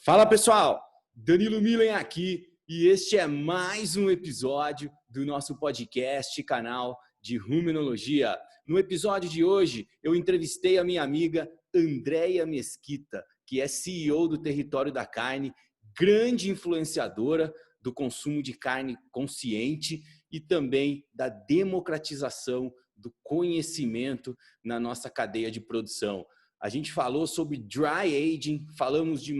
Fala pessoal, Danilo Milen aqui e este é mais um episódio do nosso podcast canal de Rumenologia. No episódio de hoje eu entrevistei a minha amiga Andréia Mesquita, que é CEO do Território da Carne, grande influenciadora do consumo de carne consciente e também da democratização do conhecimento na nossa cadeia de produção. A gente falou sobre dry aging, falamos de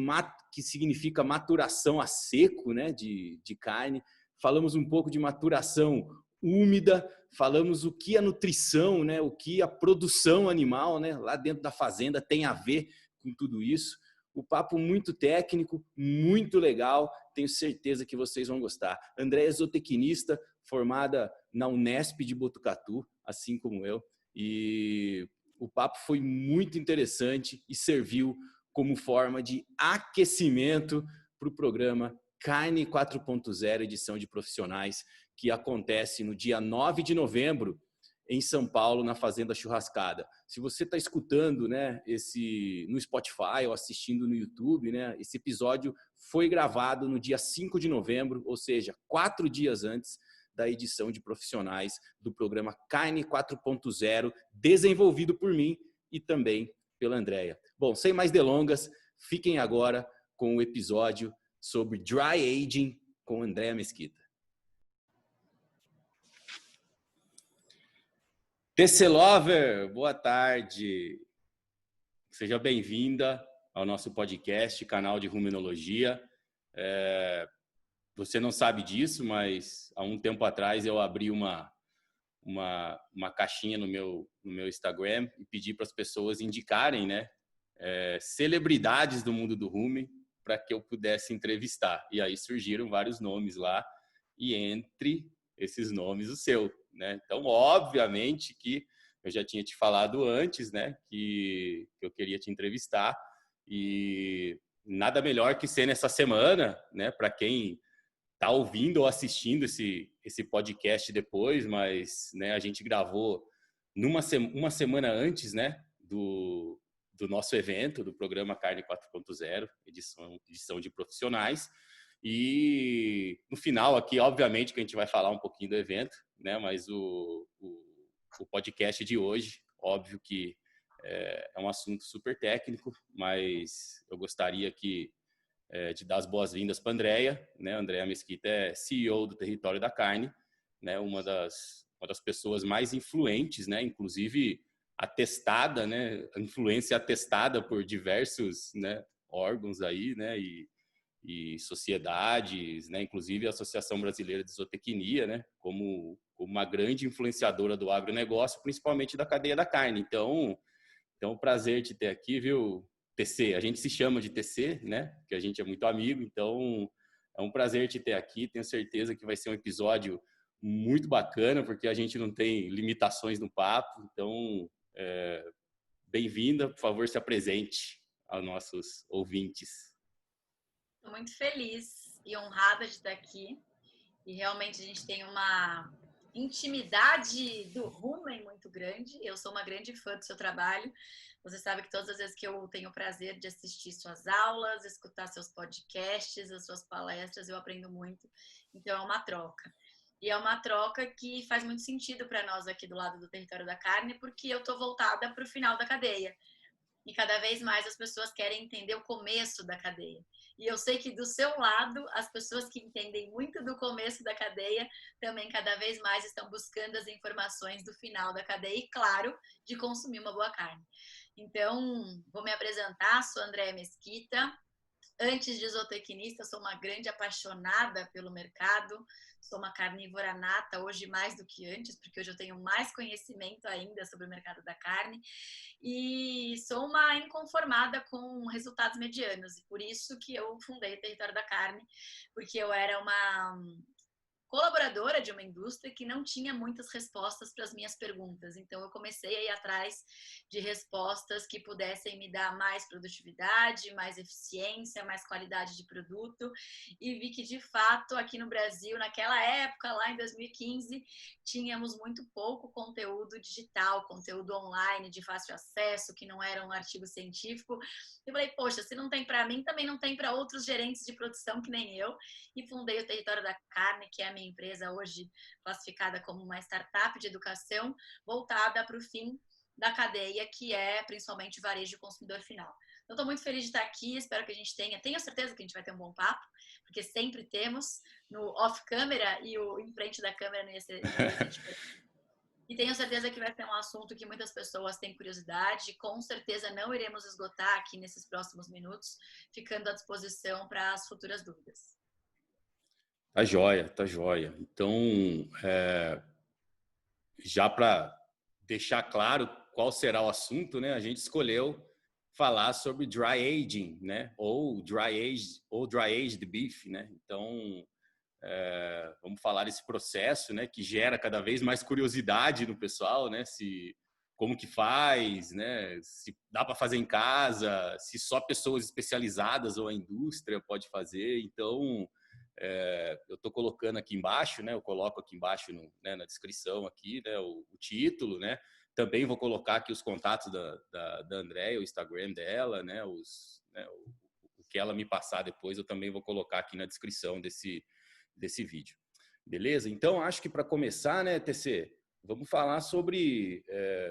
que significa maturação a seco, né, de carne. Falamos um pouco de maturação úmida, falamos o que a nutrição, né, o que a produção animal, né, lá dentro da fazenda tem a ver com tudo isso. O papo muito técnico, muito legal, tenho certeza que vocês vão gostar. Andréia é zootecnista, formada na Unesp de Botucatu, assim como eu, e o papo foi muito interessante e serviu como forma de aquecimento para o programa Carne 4.0 Edição de Profissionais, que acontece no dia 9 de novembro em São Paulo, na Fazenda Churrascada. Se você está escutando, né, no Spotify ou assistindo no YouTube, né, esse episódio foi gravado no dia 5 de novembro, ou seja, 4 dias antes da edição de profissionais do programa Carne 4.0, desenvolvido por mim e também pela Andréia. Bom, sem mais delongas, fiquem agora com o episódio sobre Dry Aging com Andréia Mesquita. TC Lover, boa tarde. Seja bem-vinda ao nosso podcast, canal de Rumenologia. Você não sabe disso, mas há um tempo atrás eu abri uma caixinha no meu Instagram e pedi para as pessoas indicarem, né, celebridades do mundo do rumen para que eu pudesse entrevistar. E aí surgiram vários nomes lá, e entre esses nomes o seu, né? Então, obviamente que eu já tinha te falado antes, né, que eu queria te entrevistar, e nada melhor que ser nessa semana, né, para quem está ouvindo ou assistindo esse podcast depois, mas, né, a gente gravou uma semana antes, né, do nosso evento, do programa Carne 4.0, edição de profissionais. E no final aqui, obviamente, que a gente vai falar um pouquinho do evento, né, mas o podcast de hoje, óbvio que é um assunto super técnico, mas eu gostaria de dar as boas-vindas para a Andréia, né? A Andréia Mesquita é CEO do Território da Carne, né? Uma das pessoas mais influentes, né? Inclusive atestada, né? Influência atestada por diversos, né, órgãos aí, né? E sociedades, né? Inclusive a Associação Brasileira de Zootecnia, né? Como uma grande influenciadora do agronegócio, principalmente da cadeia da carne. Então, prazer te ter aqui, viu, TC? A gente se chama de TC, né? Que a gente é muito amigo, então é um prazer te ter aqui. Tenho certeza que vai ser um episódio muito bacana, porque a gente não tem limitações no papo. Então, bem-vinda, por favor, se apresente aos nossos ouvintes. Estou muito feliz e honrada de estar aqui. E realmente a gente tem uma intimidade do rumen muito grande. Eu sou uma grande fã do seu trabalho. Você sabe que todas as vezes que eu tenho o prazer de assistir suas aulas, escutar seus podcasts, as suas palestras, eu aprendo muito. Então é uma troca. E é uma troca que faz muito sentido para nós aqui do lado do Território da Carne, porque eu estou voltada para o final da cadeia. E cada vez mais as pessoas querem entender o começo da cadeia. E eu sei que do seu lado, as pessoas que entendem muito do começo da cadeia também cada vez mais estão buscando as informações do final da cadeia e, claro, de consumir uma boa carne. Então, vou me apresentar, sou Andréia Mesquita. Antes de zootecnista, sou uma grande apaixonada pelo mercado, sou uma carnívora nata, hoje mais do que antes, porque hoje eu tenho mais conhecimento ainda sobre o mercado da carne, e sou uma inconformada com resultados medianos, e por isso que eu fundei o Território da Carne, porque eu era uma colaboradora de uma indústria que não tinha muitas respostas para as minhas perguntas. Então, eu comecei a ir atrás de respostas que pudessem me dar mais produtividade, mais eficiência, mais qualidade de produto. E vi que, de fato, aqui no Brasil, naquela época, lá em 2015, tínhamos muito pouco conteúdo digital, conteúdo online de fácil acesso, que não era um artigo científico. Eu falei, poxa, se não tem para mim, também não tem para outros gerentes de produção que nem eu. E fundei o Território da Carne, que é a minha empresa hoje classificada como uma startup de educação voltada para o fim da cadeia, que é principalmente varejo e consumidor final. Então, estou muito feliz de estar aqui, espero que a gente tenho certeza que a gente vai ter um bom papo, porque sempre temos no off-câmera e o em frente da câmera não ia ser diferente. E tenho certeza que vai ser um assunto que muitas pessoas têm curiosidade. Com certeza não iremos esgotar aqui nesses próximos minutos, ficando à disposição para as futuras dúvidas. Tá joia, tá joia. Então, já para deixar claro qual será o assunto, né? A gente escolheu falar sobre dry aging, né? Ou dry aged beef, né? Então, vamos falar desse processo, né? Que gera cada vez mais curiosidade no pessoal, né? Como que faz, né? Se dá para fazer em casa, se só pessoas especializadas ou a indústria pode fazer. Então, eu estou colocando aqui embaixo, né? Eu coloco aqui embaixo na descrição aqui, né? O título, né? Também vou colocar aqui os contatos da Andréia, o Instagram dela, né? O que ela me passar depois, eu também vou colocar aqui na descrição desse vídeo. Beleza? Então, acho que para começar, né, TC, vamos falar sobre...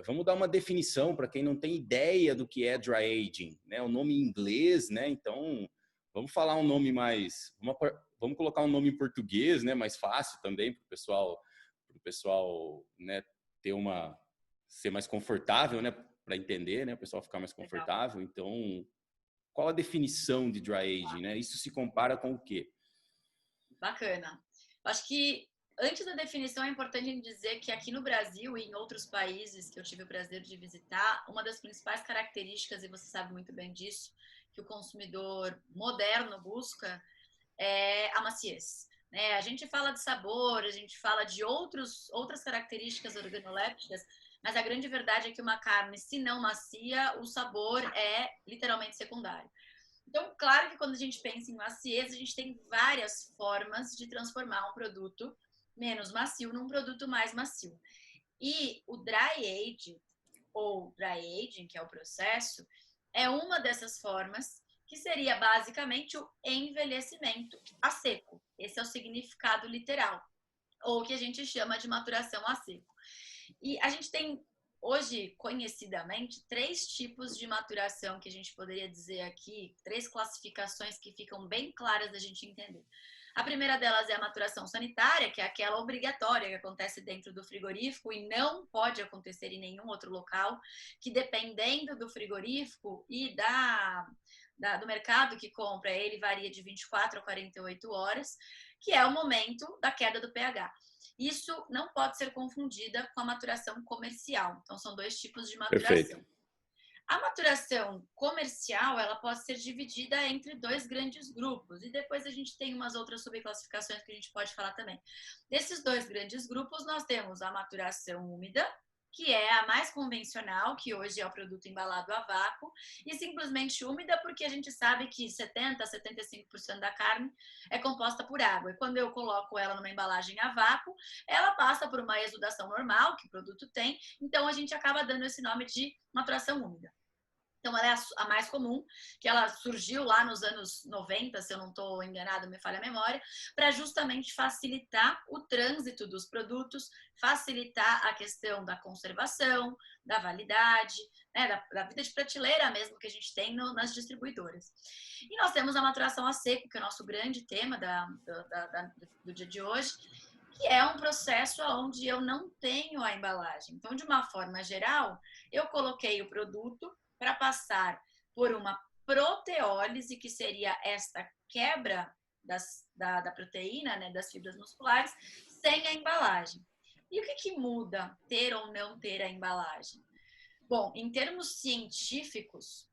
vamos dar uma definição para quem não tem ideia do que é dry aging, né? O nome em inglês, né? Então, vamos falar um nome mais... Vamos colocar um nome em português, né? Mais fácil também para o pessoal, né, ser mais confortável, né? Para entender, né? O pessoal ficar mais confortável. Legal. Então, qual a definição de dry aging, né? Isso se compara com o quê? Bacana. Acho que antes da definição é importante dizer que aqui no Brasil e em outros países que eu tive o prazer de visitar, uma das principais características, e você sabe muito bem disso, que o consumidor moderno busca é a maciez. Né? A gente fala de sabor, a gente fala de outras características organolépticas, mas a grande verdade é que uma carne, se não macia, o sabor é literalmente secundário. Então, claro que quando a gente pensa em maciez, a gente tem várias formas de transformar um produto menos macio num produto mais macio. E o dry age, ou dry aging, que é o processo, é uma dessas formas, que seria basicamente o envelhecimento a seco. Esse é o significado literal, ou o que a gente chama de maturação a seco. E a gente tem hoje, conhecidamente, 3 tipos de maturação que a gente poderia dizer aqui, 3 classificações que ficam bem claras da gente entender. A primeira delas é a maturação sanitária, que é aquela obrigatória que acontece dentro do frigorífico e não pode acontecer em nenhum outro local, que dependendo do frigorífico e do mercado que compra, ele varia de 24 a 48 horas, que é o momento da queda do pH. Isso não pode ser confundida com a maturação comercial. Então, são 2 tipos de maturação. Perfeito. A maturação comercial, ela pode ser dividida entre 2 grandes grupos. E depois a gente tem umas outras subclassificações que a gente pode falar também. Desses 2 grandes grupos, nós temos a maturação úmida, que é a mais convencional, que hoje é o produto embalado a vácuo, e simplesmente úmida porque a gente sabe que 70% a 75% da carne é composta por água. E quando eu coloco ela numa embalagem a vácuo, ela passa por uma exudação normal, que o produto tem, então a gente acaba dando esse nome de maturação úmida. Então, ela é a mais comum, que ela surgiu lá nos anos 90, se eu não estou enganada, me falha a memória, para justamente facilitar o trânsito dos produtos, facilitar a questão da conservação, da validade, né, da vida de prateleira mesmo que a gente tem nas distribuidoras. E nós temos a maturação a seco, que é o nosso grande tema do dia de hoje, que é um processo onde eu não tenho a embalagem. Então, de uma forma geral, eu coloquei o produto para passar por uma proteólise, que seria esta quebra da proteína, né, das fibras musculares, sem a embalagem. E o que muda ter ou não ter a embalagem? Bom, em termos científicos,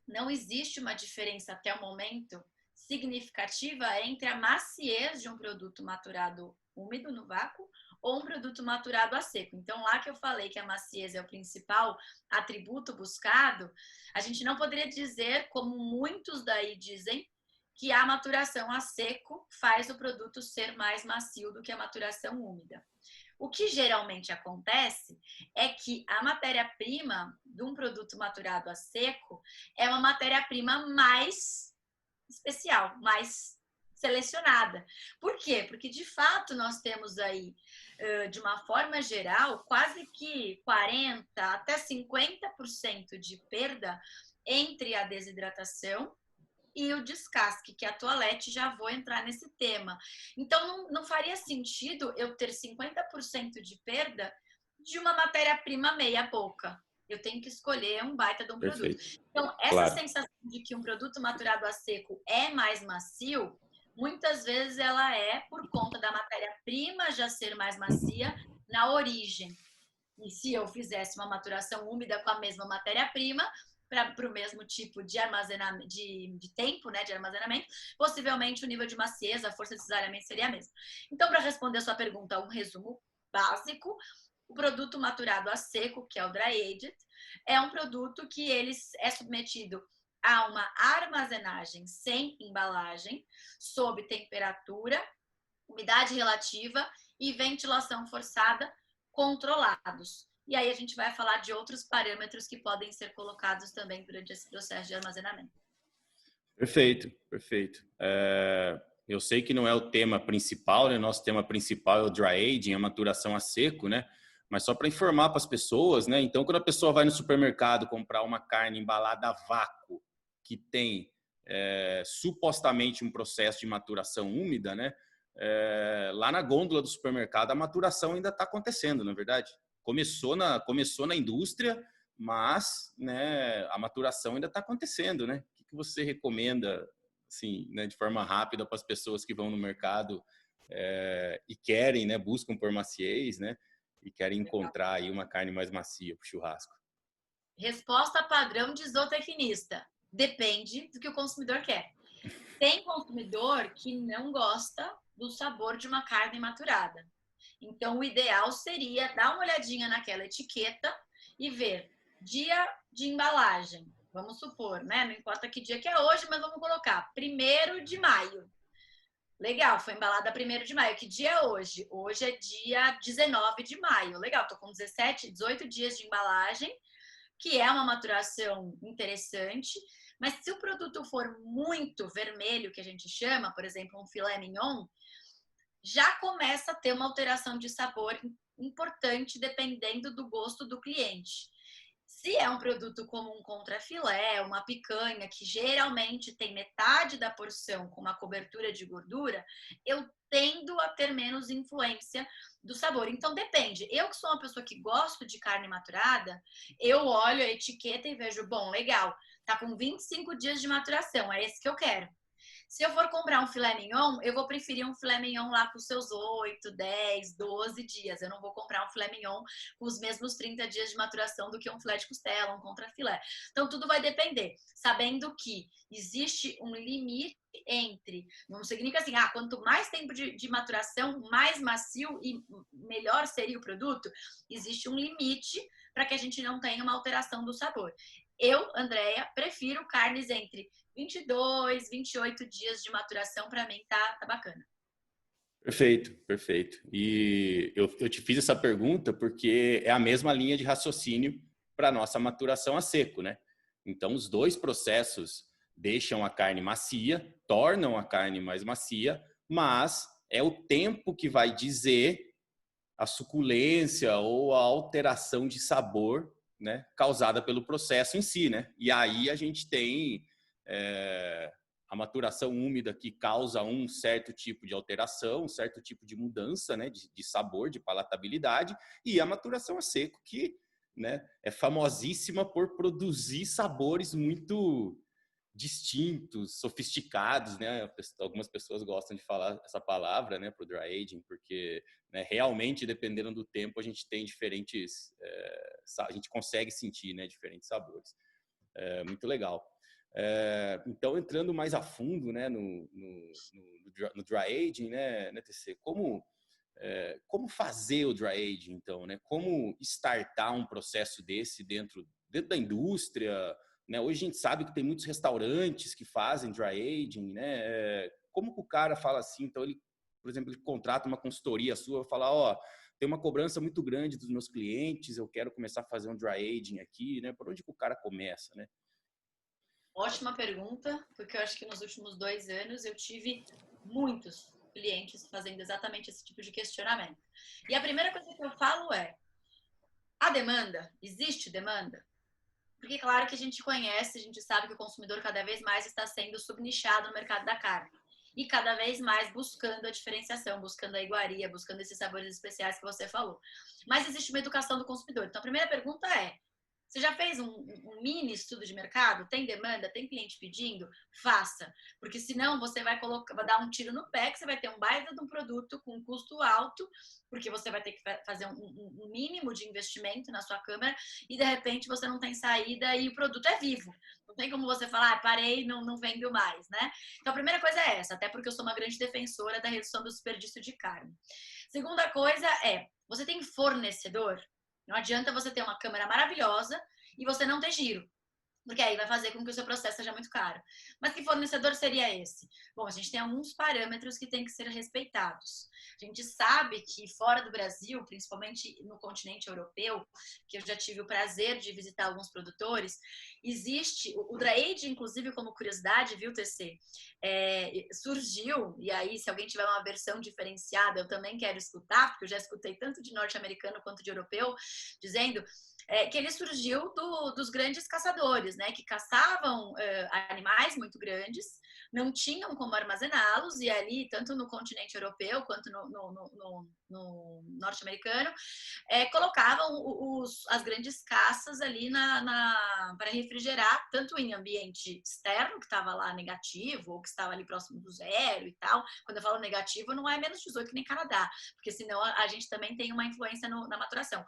não existe uma diferença até o momento significativa entre a maciez de um produto maturado úmido, no vácuo, ou um produto maturado a seco. Então, lá que eu falei que a maciez é o principal atributo buscado, a gente não poderia dizer, como muitos daí dizem, que a maturação a seco faz o produto ser mais macio do que a maturação úmida. O que geralmente acontece é que a matéria-prima de um produto maturado a seco é uma matéria-prima mais especial, mais selecionada. Por quê? Porque, de fato, nós temos aí, de uma forma geral, quase que 40% até 50% de perda entre a desidratação e o descasque, que é a toalete, já vou entrar nesse tema. Então, não faria sentido eu ter 50% de perda de uma matéria-prima meia boca. Eu tenho que escolher um baita de um produto. Perfeito. Então, essa Claro. sensação de que um produto maturado a seco é mais macio, muitas vezes ela é por conta da matéria-prima já ser mais macia na origem. E se eu fizesse uma maturação úmida com a mesma matéria-prima, para o mesmo tipo de armazenamento, de tempo, né, de armazenamento, possivelmente o nível de maciez, a força de cesariamento seria a mesma. Então, para responder a sua pergunta, um resumo básico: o produto maturado a seco, que é o dry aged, é um produto que ele é submetido a uma armazenagem sem embalagem, sob temperatura, umidade relativa e ventilação forçada controlados. E aí a gente vai falar de outros parâmetros que podem ser colocados também durante esse processo de armazenamento. Perfeito, perfeito. Eu sei que não é o tema principal, né? Nosso tema principal é o dry aging, a maturação a seco, né? Mas só para informar para as pessoas, né? Então, quando a pessoa vai no supermercado comprar uma carne embalada a vácuo, que tem supostamente um processo de maturação úmida, né? Lá na gôndola do supermercado, a maturação ainda está acontecendo, na verdade. Começou na indústria, mas, né, a maturação ainda está acontecendo, né? O que você recomenda, assim, né, de forma rápida para as pessoas que vão no mercado e querem, né, buscam por maciez, né, e querem encontrar aí uma carne mais macia para o churrasco? Resposta padrão de zootecnista: depende do que o consumidor quer. Tem consumidor que não gosta do sabor de uma carne maturada. Então, o ideal seria dar uma olhadinha naquela etiqueta e ver dia de embalagem. Vamos supor, né? Não importa que dia que é hoje, mas vamos colocar 1º de maio. Legal, foi embalada 1º de maio. Que dia é hoje? Hoje é dia 19 de maio. Legal, tô com 17, 18 dias de embalagem, que é uma maturação interessante. Mas se o produto for muito vermelho, que a gente chama, por exemplo, um filé mignon, já começa a ter uma alteração de sabor importante dependendo do gosto do cliente. Se é um produto como um contrafilé, uma picanha, que geralmente tem metade da porção com uma cobertura de gordura, eu tendo a ter menos influência do sabor. Então, depende. Eu que sou uma pessoa que gosto de carne maturada, eu olho a etiqueta e vejo, bom, legal, tá com 25 dias de maturação, é esse que eu quero. Se eu for comprar um filé mignon, eu vou preferir um filé mignon lá com seus 8, 10, 12 dias. Eu não vou comprar um filé mignon com os mesmos 30 dias de maturação do que um filé de costela, um contrafilé. Então, tudo vai depender. Sabendo que existe um limite entre... Não significa assim, quanto mais tempo de maturação, mais macio e melhor seria o produto. Existe um limite para que a gente não tenha uma alteração do sabor. Eu, Andréia, prefiro carnes entre 22, 28 dias de maturação. Para mim tá bacana. Perfeito, perfeito. E eu te fiz essa pergunta porque é a mesma linha de raciocínio para a nossa maturação a seco, né? Então, os dois processos deixam a carne macia, tornam a carne mais macia, mas é o tempo que vai dizer a suculência ou a alteração de sabor, né, causada pelo processo em si, né? E aí a gente tem a maturação úmida que causa um certo tipo de alteração, um certo tipo de mudança, né, de sabor, de palatabilidade, e a maturação a seco que, né, é famosíssima por produzir sabores muito distintos, sofisticados, né? Algumas pessoas gostam de falar essa palavra, né, para o dry aging, porque, né, realmente, dependendo do tempo, a gente tem diferentes, a gente consegue sentir, né, diferentes sabores. Muito legal. Então, entrando mais a fundo, né, no dry aging, né, TC, como Como fazer o dry aging, então, né? Como startar um processo desse dentro da indústria, né? Hoje a gente sabe que tem muitos restaurantes que fazem dry aging, né? Como que o cara fala assim? Então, ele, por exemplo, ele contrata uma consultoria sua e fala, ó, tem uma cobrança muito grande dos meus clientes, eu quero começar a fazer um dry aging aqui, né? Por onde que o cara começa, né? Ótima pergunta, porque eu acho que nos últimos 2 anos eu tive muitos clientes fazendo exatamente esse tipo de questionamento. E a primeira coisa que eu falo é: a demanda? Existe demanda? Porque, claro que a gente conhece, a gente sabe que o consumidor cada vez mais está sendo subnichado no mercado da carne. E cada vez mais buscando a diferenciação, buscando a iguaria, buscando esses sabores especiais que você falou. Mas existe uma educação do consumidor. Então, a primeira pergunta é: você já fez um mini estudo de mercado? Tem demanda? Tem cliente pedindo? Faça. Porque senão você vai dar um tiro no pé, que você vai ter um baita de um produto com um custo alto, porque você vai ter que fazer um mínimo de investimento na sua câmera e de repente você não tem saída e o produto é vivo. Não tem como você falar, parei, não vendo mais, né? Então a primeira coisa é essa, até porque eu sou uma grande defensora da redução do desperdício de carne. Segunda coisa é, você tem fornecedor? Não adianta você ter uma câmera maravilhosa e você não ter giro, porque aí vai fazer com que o seu processo seja muito caro. Mas que fornecedor seria esse? Bom, a gente tem alguns parâmetros que têm que ser respeitados. A gente sabe que fora do Brasil, principalmente no continente europeu, que eu já tive o prazer de visitar alguns produtores, existe, o dry aging, inclusive como curiosidade, viu, TC? Surgiu, e aí se alguém tiver uma versão diferenciada, eu também quero escutar, porque eu já escutei tanto de norte-americano quanto de europeu, dizendo que ele surgiu dos grandes caçadores, né, que caçavam animais muito grandes, não tinham como armazená-los, e ali, tanto no continente europeu quanto no norte-americano, colocavam as grandes caças ali para refrigerar, tanto em ambiente externo, que estava lá negativo, ou que estava ali próximo do zero e tal. Quando eu falo negativo, não é menos 18 que nem Canadá, porque senão a gente também tem uma influência na maturação.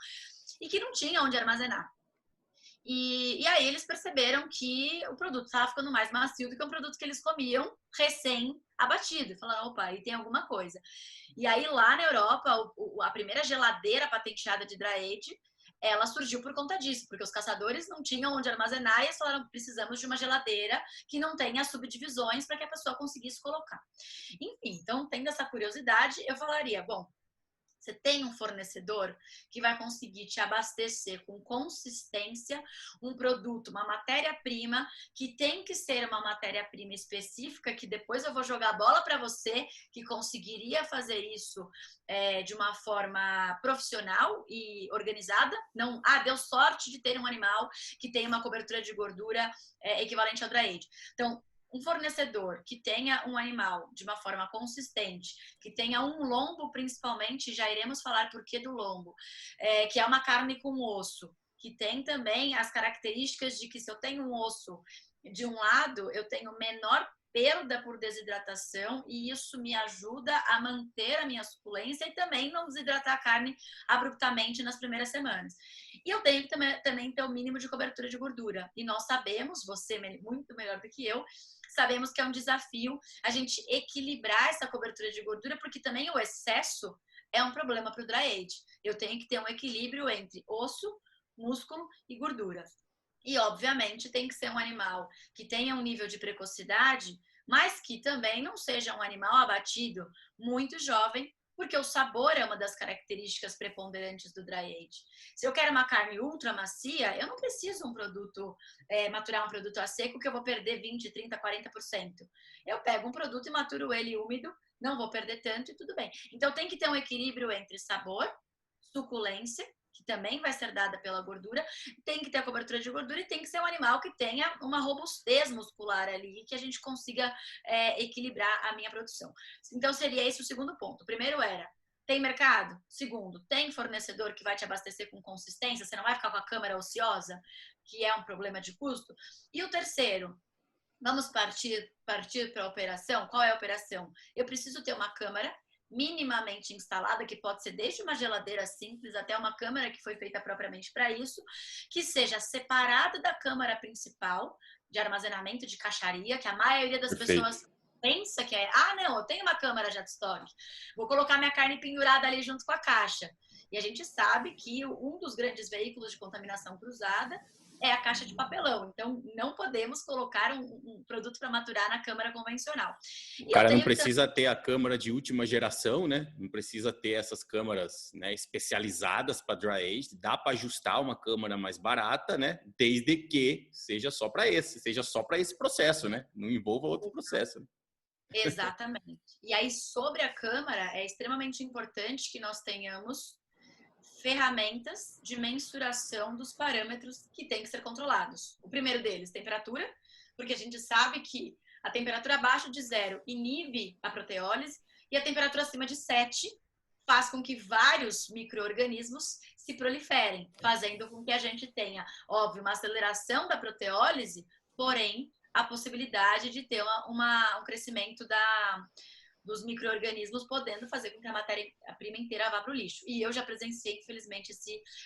E que não tinha onde armazenar. E aí eles perceberam que o produto estava ficando mais macio do que o produto que eles comiam recém-abatido. Falaram, opa, aí tem alguma coisa. E aí lá na Europa, a primeira geladeira patenteada de dry age, ela surgiu por conta disso, porque os caçadores não tinham onde armazenar e eles falaram, precisamos de uma geladeira que não tenha subdivisões para que a pessoa conseguisse colocar. Enfim, então, tendo essa curiosidade, eu falaria, bom, você tem um fornecedor que vai conseguir te abastecer com consistência um produto, uma matéria-prima, que tem que ser uma matéria-prima específica, que depois eu vou jogar a bola para você, que conseguiria fazer isso de uma forma profissional e organizada. Não, deu sorte de ter um animal que tem uma cobertura de gordura equivalente ao dry age. Então, um fornecedor que tenha um animal de uma forma consistente, que tenha um lombo principalmente, já iremos falar por que do lombo, que é uma carne com osso, que tem também as características de que se eu tenho um osso de um lado, eu tenho menor perda por desidratação e isso me ajuda a manter a minha suculência e também não desidratar a carne abruptamente nas primeiras semanas. E eu tenho que também ter o mínimo de cobertura de gordura. E nós sabemos, você muito melhor do que eu, sabemos que é um desafio a gente equilibrar essa cobertura de gordura, porque também o excesso é um problema para o dry age. Eu tenho que ter um equilíbrio entre osso, músculo e gordura. E, obviamente, tem que ser um animal que tenha um nível de precocidade, mas que também não seja um animal abatido muito jovem, porque o sabor é uma das características preponderantes do dry age. Se eu quero uma carne ultra macia, eu não preciso maturar um produto a seco que eu vou perder 20, 30, 40%. Eu pego um produto e maturo ele úmido, não vou perder tanto e tudo bem. Então tem que ter um equilíbrio entre sabor, suculência, que também vai ser dada pela gordura, tem que ter a cobertura de gordura e tem que ser um animal que tenha uma robustez muscular ali, que a gente consiga equilibrar a minha produção. Então, seria esse o segundo ponto. O primeiro era, tem mercado? Segundo, tem fornecedor que vai te abastecer com consistência? Você não vai ficar com a câmera ociosa, que é um problema de custo? E o terceiro, vamos partir para a operação? Qual é a operação? Eu preciso ter uma câmera minimamente instalada, que pode ser desde uma geladeira simples até uma câmera que foi feita propriamente para isso, que seja separada da câmara principal de armazenamento de caixaria, que a maioria das Perfeito. pessoas pensa que não, eu tenho uma câmara já de estoque, vou colocar minha carne pendurada ali junto com a caixa. E a gente sabe que um dos grandes veículos de contaminação cruzada é a caixa de papelão. Então, não podemos colocar um produto para maturar na câmara convencional. O cara não precisa ter a câmara de última geração, né? Não precisa ter essas câmaras, né, especializadas para dry age. Dá para ajustar uma câmara mais barata, né? Desde que seja só para esse processo, né? Não envolva outro processo. Né? Exatamente. E aí, sobre a câmara, é extremamente importante que nós tenhamos ferramentas de mensuração dos parâmetros que têm que ser controlados. O primeiro deles, temperatura, porque a gente sabe que a temperatura abaixo de 0 inibe a proteólise e a temperatura acima de 7 faz com que vários micro-organismos se proliferem, fazendo com que a gente tenha, óbvio, uma aceleração da proteólise, porém, a possibilidade de ter um crescimento dos micro-organismos, podendo fazer com que a matéria-prima inteira vá para o lixo. E eu já presenciei, infelizmente,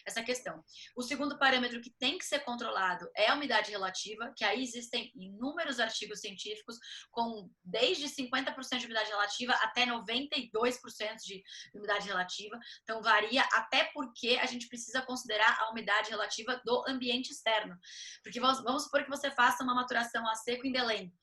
essa questão. O segundo parâmetro que tem que ser controlado é a umidade relativa, que aí existem inúmeros artigos científicos com desde 50% de umidade relativa até 92% de umidade relativa. Então, varia, até porque a gente precisa considerar a umidade relativa do ambiente externo. Porque vamos supor que você faça uma maturação a seco em Belém.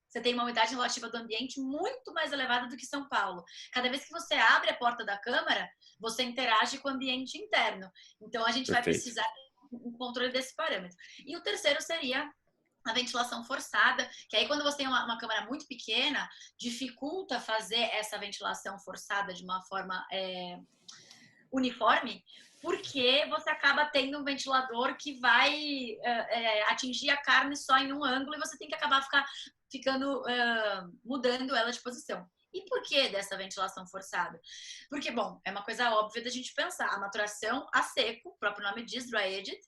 Você tem uma umidade relativa do ambiente muito mais elevada do que São Paulo. Cada vez que você abre a porta da câmara, você interage com o ambiente interno. Então, a gente vai precisar um controle desse parâmetro. E o terceiro seria a ventilação forçada, que aí quando você tem uma câmara muito pequena, dificulta fazer essa ventilação forçada de uma forma uniforme, porque você acaba tendo um ventilador que vai atingir a carne só em um ângulo e você tem que acabar ficando mudando ela de posição. E por que dessa ventilação forçada? Porque, bom, é uma coisa óbvia da gente pensar. A maturação a seco, o próprio nome diz, dry aged,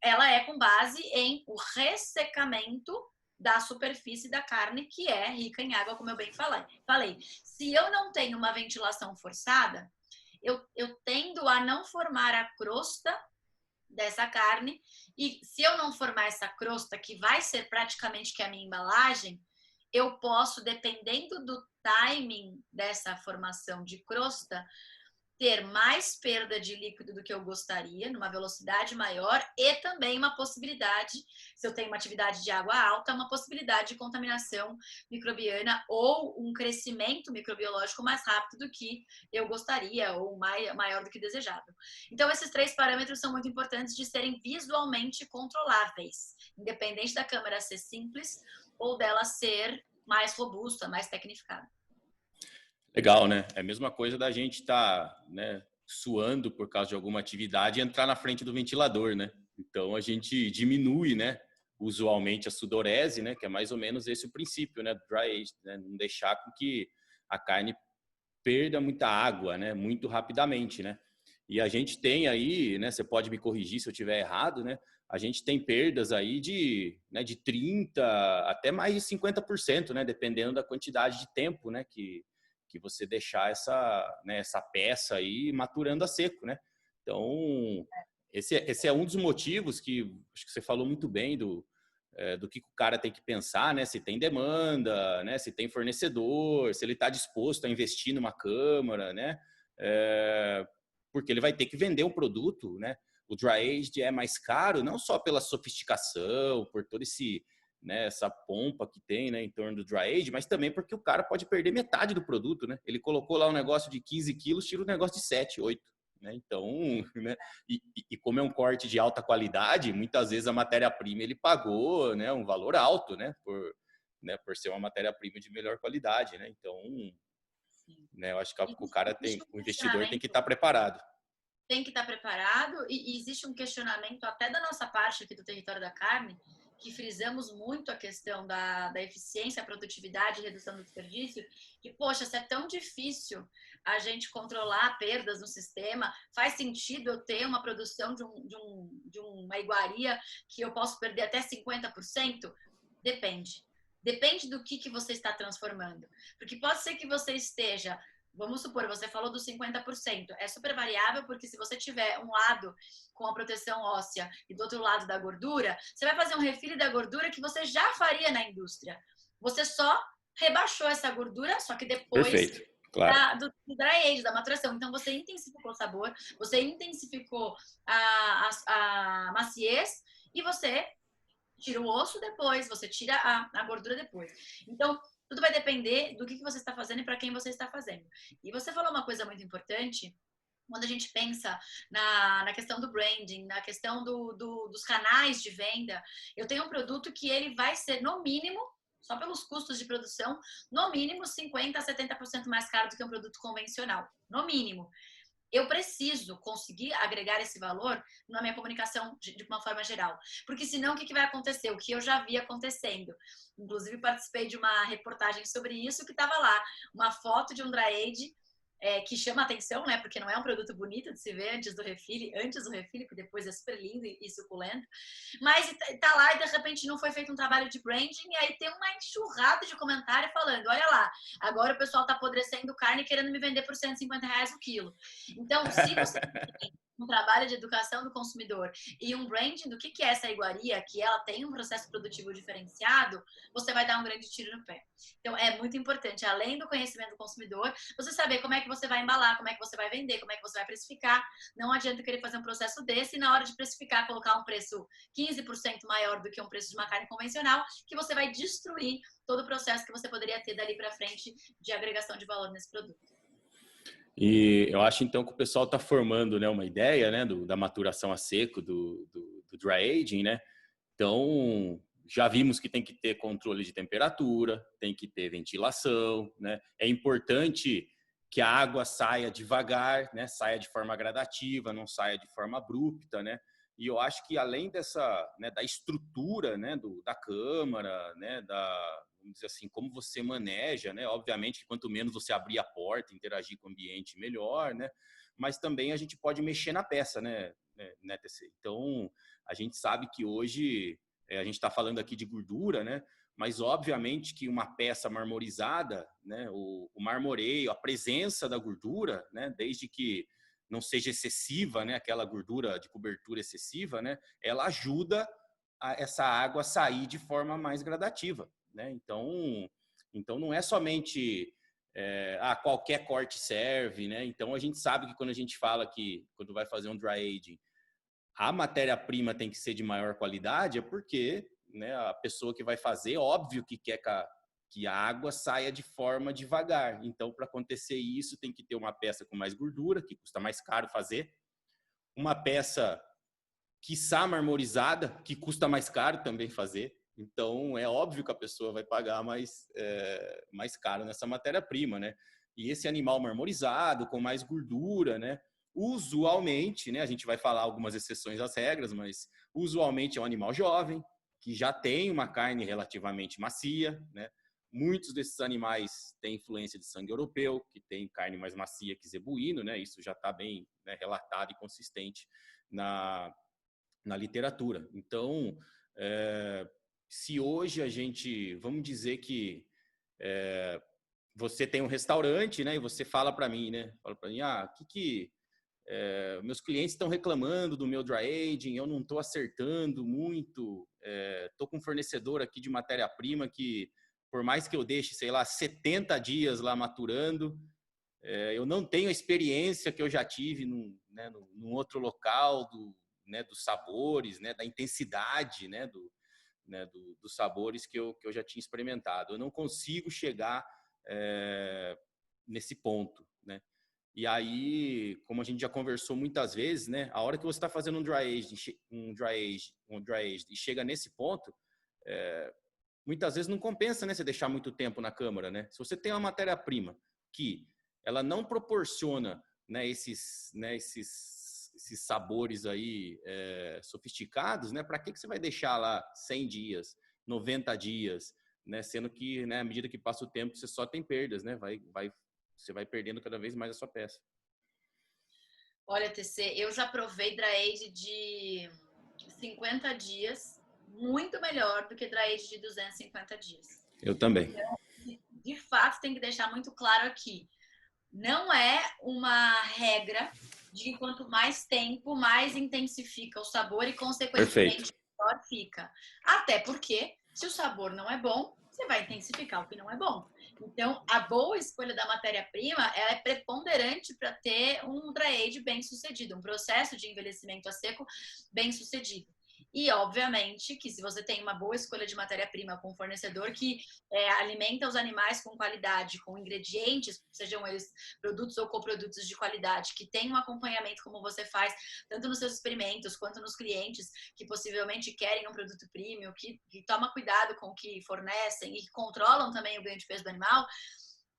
ela é com base em o ressecamento da superfície da carne, que é rica em água, como eu bem falei. Se eu não tenho uma ventilação forçada, eu tendo a não formar a crosta dessa carne, e se eu não formar essa crosta, que vai ser praticamente que a minha embalagem, eu posso, dependendo do timing dessa formação de crosta, ter mais perda de líquido do que eu gostaria, numa velocidade maior, e também uma possibilidade, se eu tenho uma atividade de água alta, uma possibilidade de contaminação microbiana ou um crescimento microbiológico mais rápido do que eu gostaria ou maior do que desejável. Então, esses 3 parâmetros são muito importantes de serem visualmente controláveis, independente da câmara ser simples ou dela ser mais robusta, mais tecnificada. Legal, né? É a mesma coisa da gente estar, né, suando por causa de alguma atividade e entrar na frente do ventilador, né? Então a gente diminui, né, usualmente a sudorese, né, que é mais ou menos esse o princípio, né, do dry age, né? Não deixar com que a carne perda muita água, né, muito rapidamente, né? E a gente tem aí, né, você pode me corrigir se eu estiver errado, né? A gente tem perdas aí de 30% até mais de 50%, né, dependendo da quantidade de tempo, né, que você deixar essa peça aí maturando a seco, né? Então, esse é um dos motivos que acho que você falou muito bem do que o cara tem que pensar, né? Se tem demanda, né? Se tem fornecedor, se ele está disposto a investir numa câmara, né? Porque ele vai ter que vender um produto, né? O dry aged é mais caro, não só pela sofisticação, por todo essa pompa que tem, né, em torno do dry age, mas também porque o cara pode perder metade do produto, né? Ele colocou lá um negócio de 15 quilos, tira um negócio de 7, 8. Né? Então, né? E como é um corte de alta qualidade, muitas vezes a matéria-prima ele pagou, né, um valor alto, né, por ser uma matéria-prima de melhor qualidade, né? Então, né, eu acho que o investidor tem que estar preparado. Tem que estar preparado e existe um questionamento até da nossa parte aqui do Território da Carne, que frisamos muito a questão da eficiência, a produtividade e redução do desperdício, que, poxa, se é tão difícil a gente controlar perdas no sistema, faz sentido eu ter uma produção de uma iguaria que eu posso perder até 50%? Depende. Depende do que você está transformando. Porque pode ser que você esteja... Vamos supor, você falou dos 50%. É super variável, porque se você tiver um lado com a proteção óssea e do outro lado da gordura, você vai fazer um refile da gordura que você já faria na indústria. Você só rebaixou essa gordura, só que depois Perfeito, claro. do dry age, da maturação. Então, você intensificou o sabor, você intensificou a maciez e você tira o osso depois, você tira a gordura depois. Então, tudo vai depender do que você está fazendo e para quem você está fazendo. E você falou uma coisa muito importante, quando a gente pensa na questão do branding, na questão dos canais de venda. Eu tenho um produto que ele vai ser, no mínimo, só pelos custos de produção, no mínimo 50% a 70% mais caro do que um produto convencional. No mínimo. Eu preciso conseguir agregar esse valor na minha comunicação de uma forma geral. Porque senão o que vai acontecer? O que eu já vi acontecendo. Inclusive participei de uma reportagem sobre isso que estava lá, uma foto de um dry age que chama atenção, né? Porque não é um produto bonito de se ver antes do refile, que depois é super lindo e suculento. Mas tá lá e de repente não foi feito um trabalho de branding e aí tem uma enxurrada de comentário falando, olha lá, agora o pessoal tá apodrecendo carne querendo me vender por R$150 o quilo. Então, se você tem um trabalho de educação do consumidor e um branding do que é essa iguaria, que ela tem um processo produtivo diferenciado, você vai dar um grande tiro no pé. Então, é muito importante, além do conhecimento do consumidor, você saber como é que você vai embalar, como é que você vai vender, como é que você vai precificar. Não adianta querer fazer um processo desse e na hora de precificar, colocar um preço 15% maior do que um preço de uma carne convencional, que você vai destruir todo o processo que você poderia ter dali para frente de agregação de valor nesse produto. E eu acho, então, que o pessoal está formando, né, uma ideia, né, da maturação a seco, do dry aging, né? Então, já vimos que tem que ter controle de temperatura, tem que ter ventilação, né? É importante que a água saia devagar, né? Saia de forma gradativa, não saia de forma abrupta, né? E eu acho que além dessa, né, da estrutura, né, da câmara, né, vamos dizer assim, como você maneja, né? Obviamente que quanto menos você abrir a porta, interagir com o ambiente, melhor, né? Mas também a gente pode mexer na peça, né, TC? Então, a gente sabe que hoje a gente está falando aqui de gordura, né? Mas obviamente que uma peça marmorizada, né? O marmoreio, a presença da gordura, né? Desde que não seja excessiva, né? Aquela gordura de cobertura excessiva, né? Ela ajuda essa água a sair de forma mais gradativa, né? Então não é somente qualquer corte serve, né? Então a gente sabe que quando a gente fala que quando vai fazer um dry aging, a matéria-prima tem que ser de maior qualidade, é porque, né, a pessoa que vai fazer, óbvio que quer que a água saia de forma devagar. Então, para acontecer isso, tem que ter uma peça com mais gordura, que custa mais caro fazer, uma peça quiçá marmorizada, que custa mais caro também fazer. Então, é óbvio que a pessoa vai pagar mais caro nessa matéria-prima, né? E esse animal marmorizado, com mais gordura, né? Usualmente, né? A gente vai falar algumas exceções às regras, mas usualmente é um animal jovem, que já tem uma carne relativamente macia, né? Muitos desses animais têm influência de sangue europeu, que tem carne mais macia que zebuíno, né? Isso já está bem, né, relatado e consistente na literatura. Então, se hoje a gente, vamos dizer que você tem um restaurante, né, e você fala para mim, né, meus clientes estão reclamando do meu dry aging, eu não estou acertando muito, estou com um fornecedor aqui de matéria-prima que, por mais que eu deixe, sei lá, 70 dias lá maturando, eu não tenho a experiência que eu já tive num outro local, dos sabores, né, da intensidade, né, dos sabores que eu já tinha experimentado. Eu não consigo chegar nesse ponto, né? E aí, como a gente já conversou muitas vezes, né, a hora que você está fazendo um dry age e chega nesse ponto, muitas vezes não compensa, né, você deixar muito tempo na câmara, né? Se você tem uma matéria-prima que ela não proporciona, né, esses sabores aí sofisticados, né? Para que você vai deixar lá 100 dias, 90 dias, né? Sendo que, né, à medida que passa o tempo, você só tem perdas, né? Você vai perdendo cada vez mais a sua peça. Olha, TC, eu já provei dry age de 50 dias, muito melhor do que dry age de 250 dias. Eu também. Então, de fato, tem que deixar muito claro aqui. Não é uma regra de que quanto mais tempo, mais intensifica o sabor e, consequentemente, melhor fica. Até porque, se o sabor não é bom, você vai intensificar o que não é bom. Então, a boa escolha da matéria-prima ela é preponderante para ter um dry age bem sucedido, um processo de envelhecimento a seco bem sucedido. E, obviamente, que se você tem uma boa escolha de matéria-prima com um fornecedor que alimenta os animais com qualidade, com ingredientes, sejam eles produtos ou coprodutos de qualidade, que tem um acompanhamento como você faz, tanto nos seus experimentos quanto nos clientes que possivelmente querem um produto premium, que toma cuidado com o que fornecem e que controlam também o ganho de peso do animal,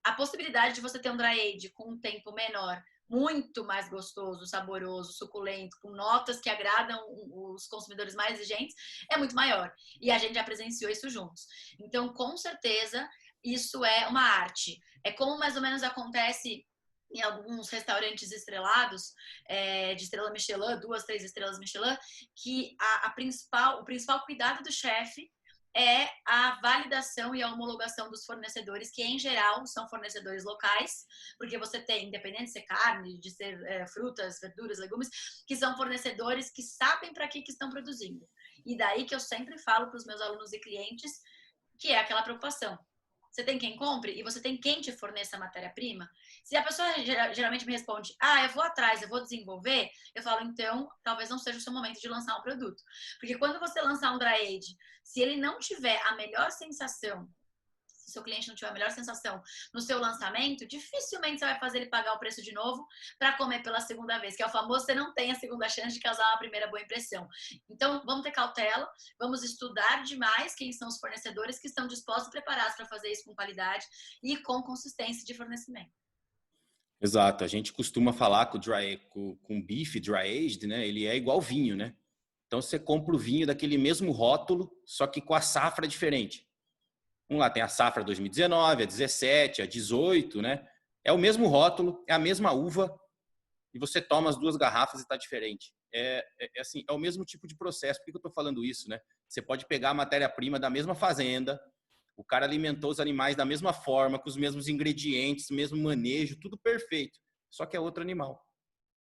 a possibilidade de você ter um dry age com um tempo menor, muito mais gostoso, saboroso, suculento, com notas que agradam os consumidores mais exigentes, é muito maior. E a gente já presenciou isso juntos. Então, com certeza, isso é uma arte. É como mais ou menos acontece em alguns restaurantes estrelados, de estrela Michelin, 2, 3 estrelas Michelin, que o principal cuidado do chefe é a validação e a homologação dos fornecedores, que em geral são fornecedores locais, porque você tem, independente de ser carne, de ser frutas, verduras, legumes, que são fornecedores que sabem para que estão produzindo. E daí que eu sempre falo para os meus alunos e clientes que é aquela preocupação. Você tem quem compre e você tem quem te forneça a matéria-prima. Se a pessoa geralmente me responde, eu vou atrás, eu vou desenvolver, eu falo, então, talvez não seja o seu momento de lançar um produto. Porque quando você lançar um dry age, se ele não tiver a melhor sensação, se seu cliente não tiver a melhor sensação no seu lançamento, dificilmente você vai fazer ele pagar o preço de novo para comer pela segunda vez, que é o famoso você não tem a segunda chance de causar uma primeira boa impressão. Então, vamos ter cautela, vamos estudar demais quem são os fornecedores que estão dispostos e preparados para fazer isso com qualidade e com consistência de fornecimento. Exato, a gente costuma falar com bife dry aged, né? Ele é igual vinho, né? Então você compra o vinho daquele mesmo rótulo, só que com a safra diferente. Vamos lá, tem a safra 2019, a 17, a 18, né? É o mesmo rótulo, é a mesma uva, e você toma as duas garrafas e está diferente. Assim, é o mesmo tipo de processo. Por que eu estou falando isso, né? Você pode pegar a matéria-prima da mesma fazenda, o cara alimentou os animais da mesma forma, com os mesmos ingredientes, mesmo manejo, tudo perfeito. Só que é outro animal.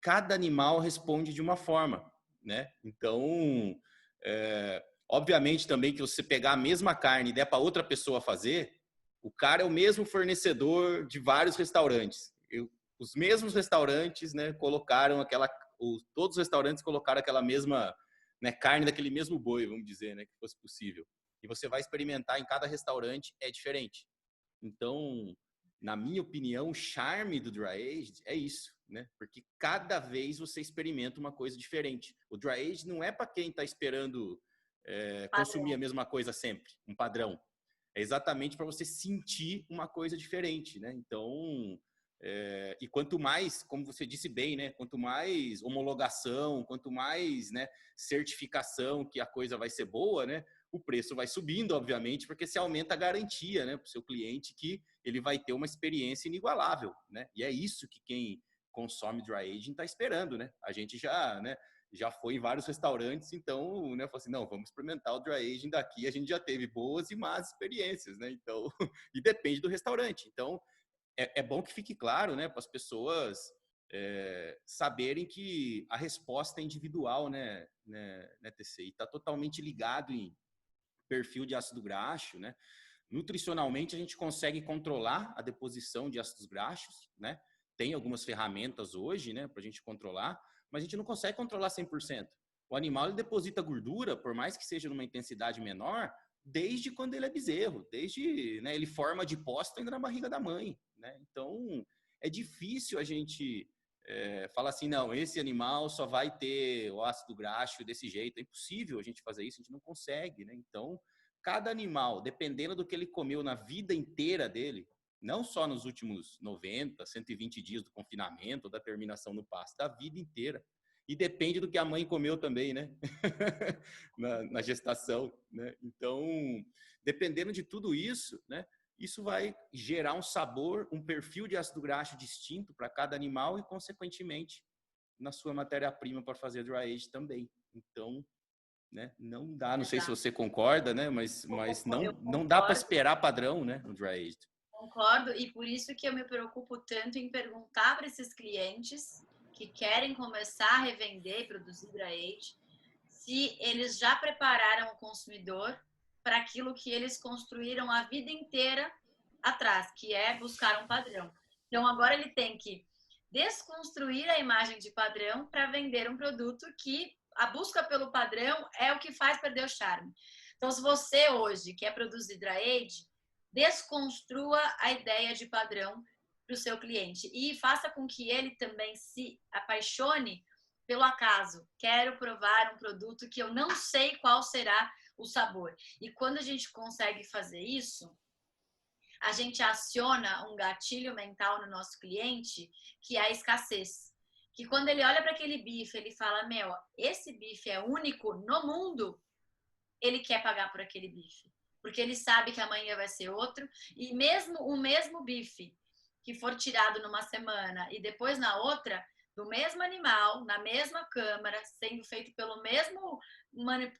Cada animal responde de uma forma, né? Então, obviamente também que você pegar a mesma carne e der para outra pessoa fazer, o cara é o mesmo fornecedor de vários restaurantes. Os mesmos restaurantes, né, todos os restaurantes colocaram aquela mesma, né, carne daquele mesmo boi, vamos dizer, né, que fosse possível. E você vai experimentar em cada restaurante é diferente. Então, na minha opinião, o charme do dry aged é isso, né? Porque cada vez você experimenta uma coisa diferente. O dry aged não é para quem está esperando consumir a mesma coisa sempre, um padrão. É exatamente para você sentir uma coisa diferente, né? Então, e quanto mais, como você disse bem, né? Quanto mais homologação, quanto mais, né, certificação que a coisa vai ser boa, né? O preço vai subindo, obviamente, porque se aumenta a garantia, né, para o seu cliente que ele vai ter uma experiência inigualável, né? E é isso que quem consome dry aging está esperando, né? A gente já foi em vários restaurantes, então, né, falou assim, não, vamos experimentar o dry aging daqui, a gente já teve boas e más experiências, né? Então, e depende do restaurante. Então, é bom que fique claro, né, para as pessoas saberem que a resposta é individual, né, TC, e está totalmente ligado em perfil de ácido graxo, né? Nutricionalmente, a gente consegue controlar a deposição de ácidos graxos, né? Tem algumas ferramentas hoje, né, para a gente controlar, mas a gente não consegue controlar 100%. O animal ele deposita gordura, por mais que seja numa intensidade menor, desde quando ele é bezerro, desde, né, ele forma adipócito ainda na barriga da mãe, né? Então, é difícil a gente falar assim, não, esse animal só vai ter o ácido graxo desse jeito. É impossível a gente fazer isso, a gente não consegue, né? Então, cada animal, dependendo do que ele comeu na vida inteira dele, não só nos últimos 90, 120 dias do confinamento, da terminação no pasto, da vida inteira. E depende do que a mãe comeu também, né? na gestação, né? Então, dependendo de tudo isso, né? Isso vai gerar um sabor, um perfil de ácido graxo distinto para cada animal e, consequentemente, na sua matéria-prima para fazer dry age também. Então, né, não dá, não sei se você concorda, né, mas não dá para esperar padrão, né, no dry age. Concordo, e por isso que eu me preocupo tanto em perguntar para esses clientes que querem começar a revender e produzir dry age, se eles já prepararam o consumidor para aquilo que eles construíram a vida inteira atrás, que é buscar um padrão. Então, agora ele tem que desconstruir a imagem de padrão para vender um produto que a busca pelo padrão é o que faz perder o charme. Então, se você hoje quer produzir dry age, desconstrua a ideia de padrão para o seu cliente e faça com que ele também se apaixone pelo acaso. Quero provar um produto que eu não sei qual será o sabor. E quando a gente consegue fazer isso, a gente aciona um gatilho mental no nosso cliente, que é a escassez. Que quando ele olha para aquele bife, ele fala, meu, esse bife é único no mundo, ele quer pagar por aquele bife. Porque ele sabe que amanhã vai ser outro. E mesmo o mesmo bife que for tirado numa semana e depois na outra, do mesmo animal, na mesma câmara, sendo feito pelo mesmo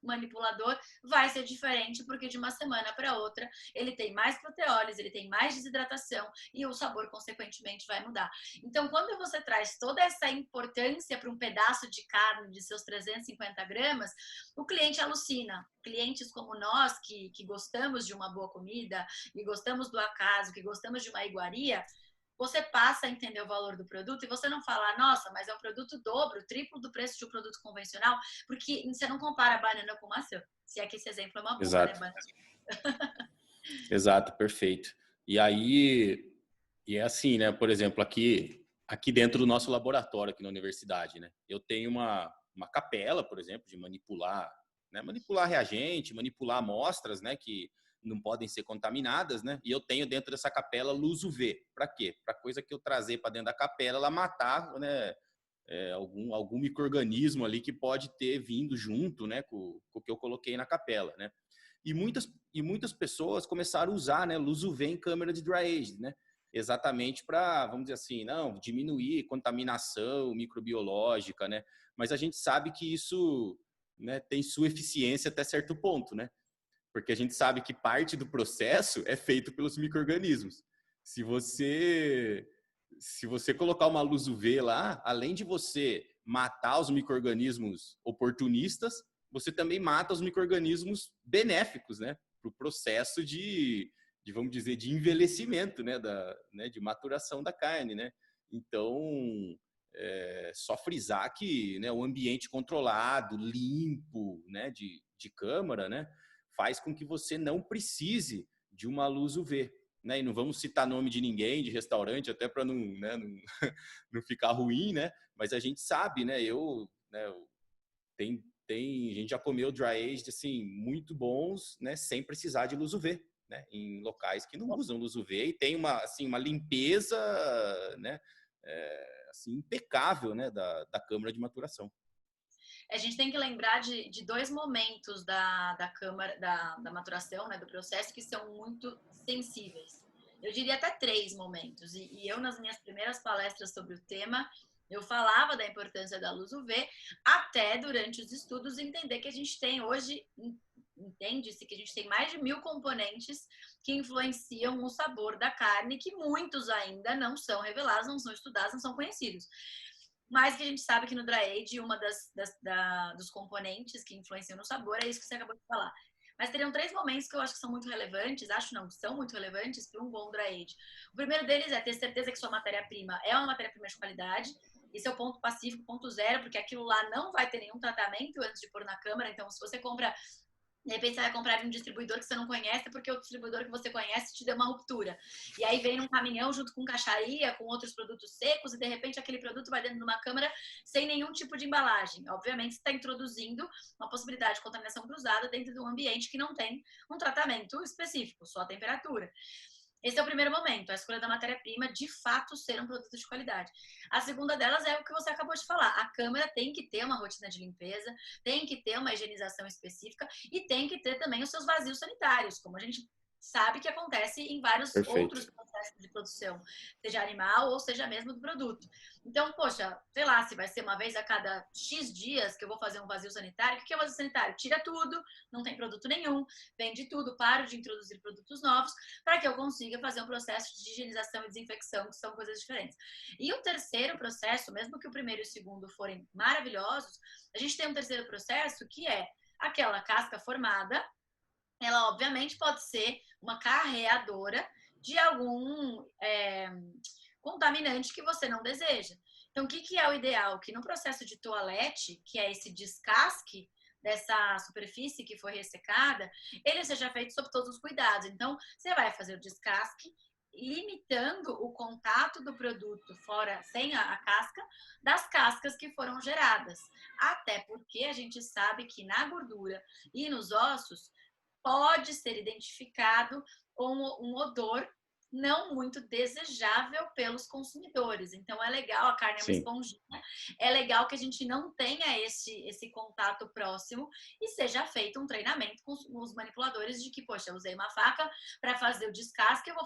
manipulador, vai ser diferente, porque de uma semana para outra ele tem mais proteólise, ele tem mais desidratação e o sabor, consequentemente, vai mudar. Então, quando você traz toda essa importância para um pedaço de carne de seus 350 gramas, o cliente alucina. Clientes como nós, que gostamos de uma boa comida, que gostamos do acaso, que gostamos de uma iguaria, você passa a entender o valor do produto e você não fala, nossa, mas é um produto dobro, triplo do preço de um produto convencional, porque você não compara banana com maçã. Se é que esse exemplo é uma boa, Exato. né? Exato, perfeito. E aí, é assim, né? Por exemplo, aqui dentro do nosso laboratório, aqui na universidade, né? Eu tenho uma capela, por exemplo, de manipular, né? Manipular reagente, manipular amostras, né? Que não podem ser contaminadas, né? E eu tenho dentro dessa capela luz UV. Para quê? Para coisa que eu trazer para dentro da capela, ela matar, né? Algum micro-organismo ali que pode ter vindo junto, né? Com o que eu coloquei na capela, né? E muitas pessoas começaram a usar, né, luz UV em câmera de dry age, né? Exatamente para, vamos dizer assim, não, diminuir contaminação microbiológica, né? Mas a gente sabe que isso, né, tem sua eficiência até certo ponto, né? Porque a gente sabe que parte do processo é feito pelos micro-organismos. Se você colocar uma luz UV lá, além de você matar os micro-organismos oportunistas, você também mata os micro-organismos benéficos, né? Para o processo vamos dizer, de envelhecimento, né? De maturação da carne, né? Então, só frisar que, né, o ambiente controlado, limpo, né? De câmara, né? Faz com que você não precise de uma luz UV. Né? E não vamos citar nome de ninguém, de restaurante, até para não, né, não ficar ruim, né? Mas a gente sabe, né? A gente já comeu dry aged assim, muito bons, né? Sem precisar de luz UV, né? Em locais que não usam luz UV e tem uma limpeza, né? Assim, impecável, né? Da câmara de maturação. A gente tem que lembrar de dois momentos da câmara, da maturação, né, do processo, que são muito sensíveis. Eu diria até três momentos. E eu, nas minhas primeiras palestras sobre o tema, eu falava da importância da luz UV, até durante os estudos entender que a gente tem hoje, entende-se que a gente tem mais de 1000 componentes que influenciam o sabor da carne, que muitos ainda não são revelados, não são estudados, não são conhecidos. Mas que a gente sabe que no dry age, uma dos componentes que influenciam no sabor é isso que você acabou de falar. Mas teriam três momentos que eu acho que são muito relevantes, são muito relevantes para um bom dry age. O primeiro deles é ter certeza que sua matéria-prima é uma matéria-prima de qualidade. Esse é o ponto pacífico, ponto zero, porque aquilo lá não vai ter nenhum tratamento antes de pôr na câmara. Então, se você compra, de repente você vai comprar de um distribuidor que você não conhece, porque o distribuidor que você conhece te deu uma ruptura. E aí vem num caminhão junto com caixaria, com outros produtos secos, e de repente aquele produto vai dentro de uma câmara sem nenhum tipo de embalagem. Obviamente, você está introduzindo uma possibilidade de contaminação cruzada dentro de um ambiente que não tem um tratamento específico, só a temperatura. Esse é o primeiro momento, a escolha da matéria-prima de fato ser um produto de qualidade. A segunda delas é o que você acabou de falar. A câmara tem que ter uma rotina de limpeza, tem que ter uma higienização específica e tem que ter também os seus vazios sanitários, como a gente sabe que acontece em vários outros processos de produção, seja animal ou seja mesmo do produto. Então, poxa, sei lá, se vai ser uma vez a cada X dias que eu vou fazer um vazio sanitário, o que é vazio sanitário? Tira tudo, não tem produto nenhum, vende tudo, paro de introduzir produtos novos, para que eu consiga fazer um processo de higienização e desinfecção, que são coisas diferentes. E o terceiro processo, mesmo que o primeiro e o segundo forem maravilhosos, a gente tem um terceiro processo que é aquela casca formada, ela obviamente pode ser uma carreadora de algum contaminante que você não deseja. Então, o que é o ideal? Que no processo de toalete, que é esse descasque dessa superfície que foi ressecada, ele seja feito sob todos os cuidados. Então, você vai fazer o descasque, limitando o contato do produto fora, sem a casca, das cascas que foram geradas. Até porque a gente sabe que na gordura e nos ossos pode ser identificado um odor não muito desejável pelos consumidores. Então é legal, a carne é uma Sim. esponjinha, é legal que a gente não tenha esse contato próximo e seja feito um treinamento com os manipuladores de que, poxa, eu usei uma faca para fazer o descasque, eu vou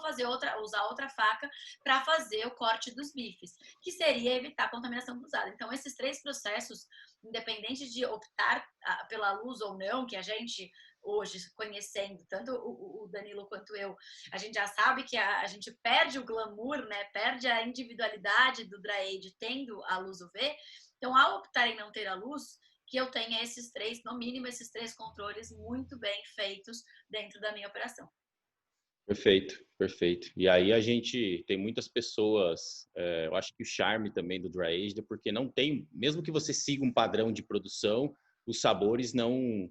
usar outra faca para fazer o corte dos bifes, que seria evitar a contaminação cruzada. Então esses 3 processos, independente de optar pela luz ou não, que a gente hoje, conhecendo tanto o Danilo quanto eu, a gente já sabe que a gente perde o glamour, né? Perde a individualidade do dry age tendo a luz UV. Então, ao optar em não ter a luz, que eu tenha esses 3, no mínimo esses 3 controles muito bem feitos dentro da minha operação. Perfeito, perfeito. E aí a gente tem muitas pessoas, eu acho que o charme também do dry aged é porque não tem, mesmo que você siga um padrão de produção, os sabores não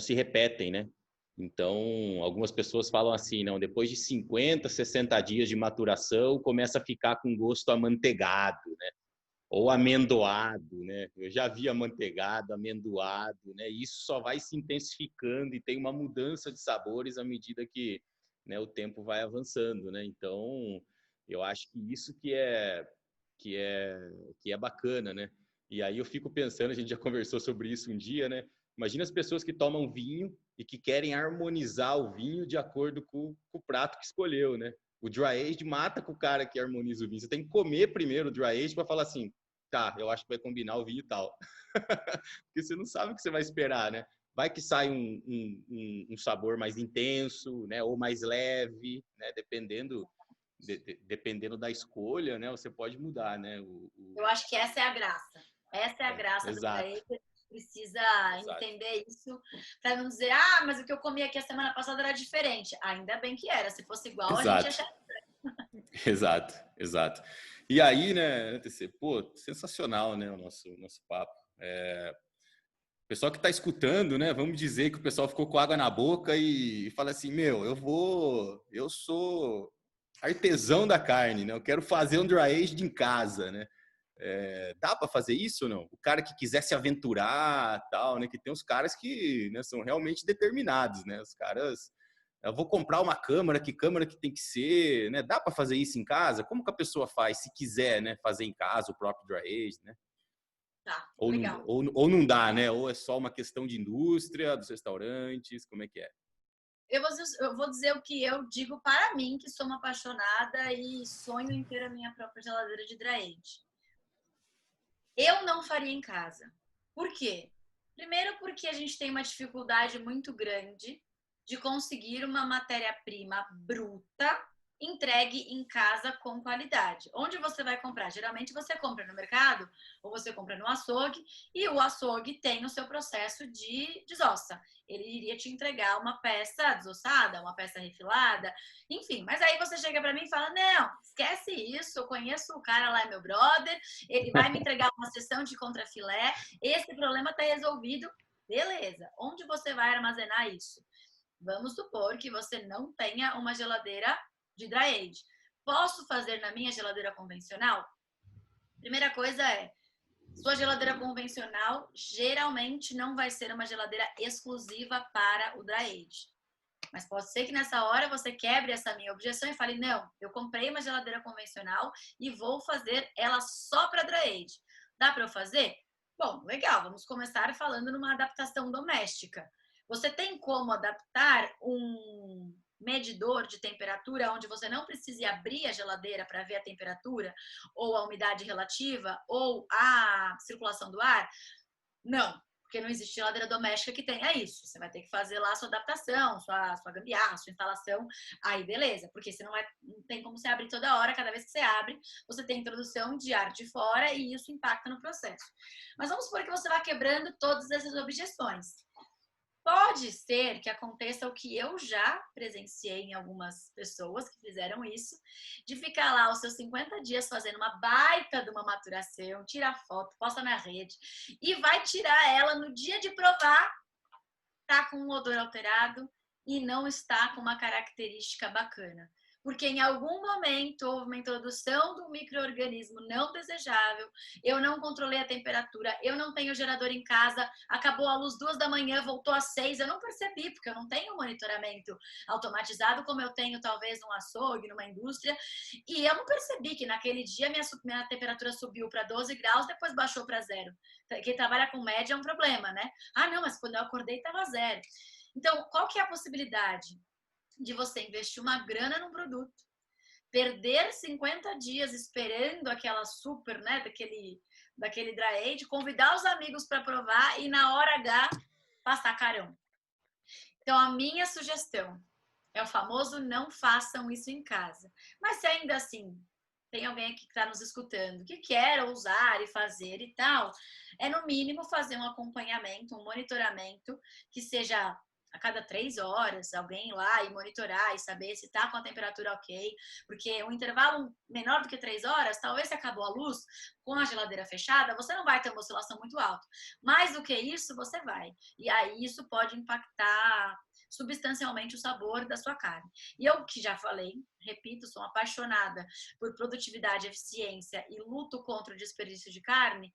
se repetem, né? Então, algumas pessoas falam assim, não, depois de 50, 60 dias de maturação, começa a ficar com gosto amanteigado, né? Ou amendoado, né? Eu já vi amanteigado, amendoado, né? E isso só vai se intensificando e tem uma mudança de sabores à medida que, né, o tempo vai avançando, né? Então, eu acho que isso que é que é bacana, né? E aí eu fico pensando, a gente já conversou sobre isso um dia, né? Imagina as pessoas que tomam vinho e que querem harmonizar o vinho de acordo com o prato que escolheu, né? O dry aged mata com o cara que harmoniza o vinho. Você tem que comer primeiro o dry aged para falar assim, tá, eu acho que vai combinar o vinho e tal. Porque você não sabe o que você vai esperar, né? Vai que sai um sabor mais intenso, né? Ou mais leve, né? Dependendo da escolha, né? Você pode mudar, né? Eu acho que essa é a graça. Essa é a graça do Exato, dry precisa exato. entender isso para não dizer, mas o que eu comi aqui a semana passada era diferente. Ainda bem que era. Se fosse igual, a gente ia Exato, achar. exato, exato. E aí, né, TC, pô, sensacional, né, o nosso papo. O pessoal que está escutando, né, vamos dizer que o pessoal ficou com água na boca e fala assim, meu, eu sou artesão da carne, né, eu quero fazer um dry aged em casa, né. Dá para fazer isso ou não? O cara que quiser se aventurar, tal, né? Que tem os caras que, né, são realmente determinados, né? Os caras, eu vou comprar uma câmera que tem que ser, né? Dá para fazer isso em casa? Como que a pessoa faz se quiser, né? Fazer em casa o próprio dry age, né? Tá, legal. Ou não dá, né? Ou é só uma questão de indústria, dos restaurantes, como é que é? Eu vou dizer o que eu digo para mim, que sou uma apaixonada e sonho em ter a minha própria geladeira de dry age. Eu não faria em casa. Por quê? Primeiro porque a gente tem uma dificuldade muito grande de conseguir uma matéria-prima bruta entregue em casa com qualidade. Onde você vai comprar? Geralmente você compra no mercado ou você compra no açougue e o açougue tem o seu processo de desossa. Ele iria te entregar uma peça desossada, uma peça refilada, enfim. Mas aí você chega para mim e fala, não, esquece isso, eu conheço o cara lá, é meu brother, ele vai me entregar uma sessão de contrafilé, esse problema está resolvido. Beleza, onde você vai armazenar isso? Vamos supor que você não tenha uma geladeira de dry age. Posso fazer na minha geladeira convencional? Primeira coisa é, sua geladeira convencional geralmente não vai ser uma geladeira exclusiva para o dry age. Mas pode ser que nessa hora você quebre essa minha objeção e fale, não, eu comprei uma geladeira convencional e vou fazer ela só para dry age. Dá para eu fazer? Bom, legal, vamos começar falando numa adaptação doméstica. Você tem como adaptar um medidor de temperatura onde você não precise abrir a geladeira para ver a temperatura ou a umidade relativa ou a circulação do ar? Não, porque não existe geladeira doméstica que tenha isso. Você vai ter que fazer lá a sua adaptação, sua gambiarra, sua instalação. Aí, beleza, porque você não tem como você abrir toda hora. Cada vez que você abre, você tem introdução de ar de fora e isso impacta no processo. Mas vamos supor que você vai quebrando todas essas objeções. Pode ser que aconteça o que eu já presenciei em algumas pessoas que fizeram isso, de ficar lá os seus 50 dias fazendo uma baita de uma maturação, tira foto, posta na rede e vai tirar ela no dia de provar, tá com um odor alterado e não está com uma característica bacana. Porque em algum momento houve uma introdução de um micro-organismo não desejável, eu não controlei a temperatura, eu não tenho gerador em casa, acabou a luz 2 da manhã, voltou às 6, eu não percebi, porque eu não tenho monitoramento automatizado como eu tenho talvez num açougue, numa indústria, e eu não percebi que naquele dia minha temperatura subiu para 12 graus, depois baixou para 0. Quem trabalha com média é um problema, né? Ah, não, mas quando eu acordei estava 0. Então, qual que é a possibilidade de você investir uma grana num produto, perder 50 dias esperando aquela super, né, daquele dry age, convidar os amigos para provar e na hora H passar carão. Então, a minha sugestão é o famoso não façam isso em casa. Mas se ainda assim tem alguém aqui que está nos escutando que quer usar e fazer e tal, é no mínimo fazer um acompanhamento, um monitoramento que seja a cada 3 horas, alguém ir lá e monitorar e saber se está com a temperatura ok, porque um intervalo menor do que 3 horas, talvez se acabou a luz, com a geladeira fechada, você não vai ter uma oscilação muito alta. Mais do que isso, você vai. E aí isso pode impactar substancialmente o sabor da sua carne. E eu que já falei, repito, sou apaixonada por produtividade, eficiência e luto contra o desperdício de carne,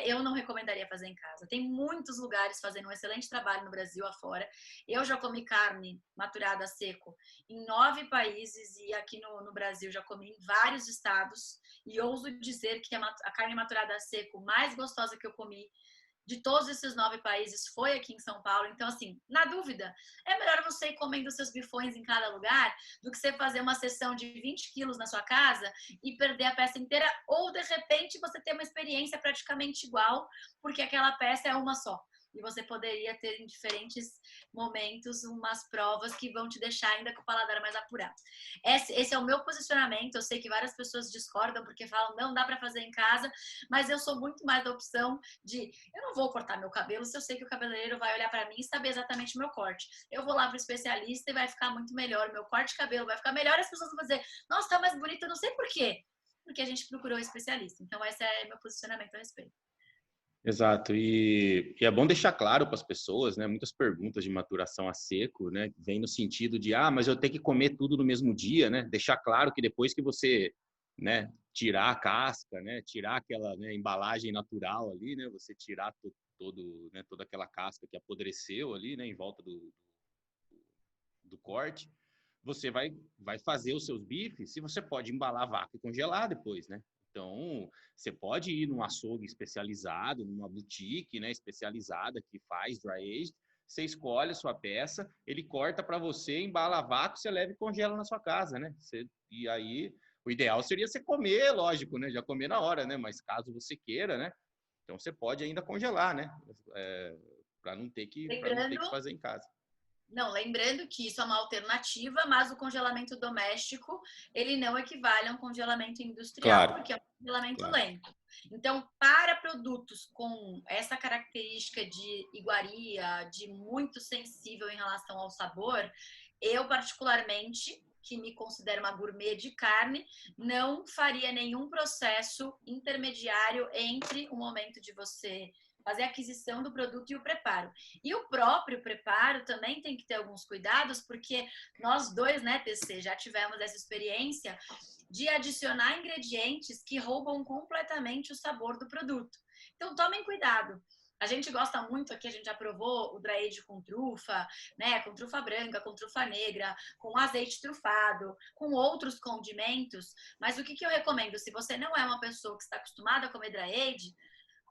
eu não recomendaria fazer em casa. Tem muitos lugares fazendo um excelente trabalho no Brasil afora. Eu já comi carne maturada a seco em 9 países e aqui no Brasil já comi em vários estados e ouso dizer que a carne maturada a seco mais gostosa que eu comi de todos esses 9 países foi aqui em São Paulo. Então, assim, na dúvida, é melhor você ir comendo seus bifões em cada lugar do que você fazer uma sessão de 20 quilos na sua casa e perder a peça inteira, ou de repente você ter uma experiência praticamente igual, porque aquela peça é uma só. E você poderia ter em diferentes momentos umas provas que vão te deixar ainda com o paladar mais apurado. Esse é o meu posicionamento. Eu sei que várias pessoas discordam porque falam não dá para fazer em casa, mas eu sou muito mais da opção de eu não vou cortar meu cabelo se eu sei que o cabeleireiro vai olhar para mim e saber exatamente o meu corte. Eu vou lá para o especialista e vai ficar muito melhor. O meu corte de cabelo vai ficar melhor. As pessoas vão dizer, nossa, tá mais bonita, eu não sei por quê. Porque a gente procurou um especialista. Então, esse é meu posicionamento a respeito. Exato, e é bom deixar claro para as pessoas, né? Muitas perguntas de maturação a seco, né? Vem no sentido de, mas eu tenho que comer tudo no mesmo dia, né? Deixar claro que depois que você, né, tirar a casca, né? Tirar aquela, né, embalagem natural ali, né? Você tirar né, toda aquela casca que apodreceu ali, né? Em volta do corte, você vai fazer os seus bifes e você pode embalar a vaca e congelar depois, né? Então, você pode ir num açougue especializado, numa boutique, né, especializada que faz dry age, você escolhe a sua peça, ele corta para você, embala a vácuo, você leva e congela na sua casa, né? E aí, o ideal seria você comer, lógico, né? Já comer na hora, né? Mas caso você queira, né? Então, você pode ainda congelar, né? Para não ter que fazer em casa. Não, lembrando que isso é uma alternativa, mas o congelamento doméstico, ele não equivale a um congelamento industrial, porque é um congelamento lento. Então, para produtos com essa característica de iguaria, de muito sensível em relação ao sabor, eu particularmente, que me considero uma gourmet de carne, não faria nenhum processo intermediário entre o momento de você fazer a aquisição do produto e o preparo. E o próprio preparo também tem que ter alguns cuidados, porque nós dois, né, TC, já tivemos essa experiência de adicionar ingredientes que roubam completamente o sabor do produto. Então, tomem cuidado. A gente gosta muito aqui, a gente já provou o dry age com trufa, né? Com trufa branca, com trufa negra, com azeite trufado, com outros condimentos. Mas o que eu recomendo? Se você não é uma pessoa que está acostumada a comer dry age,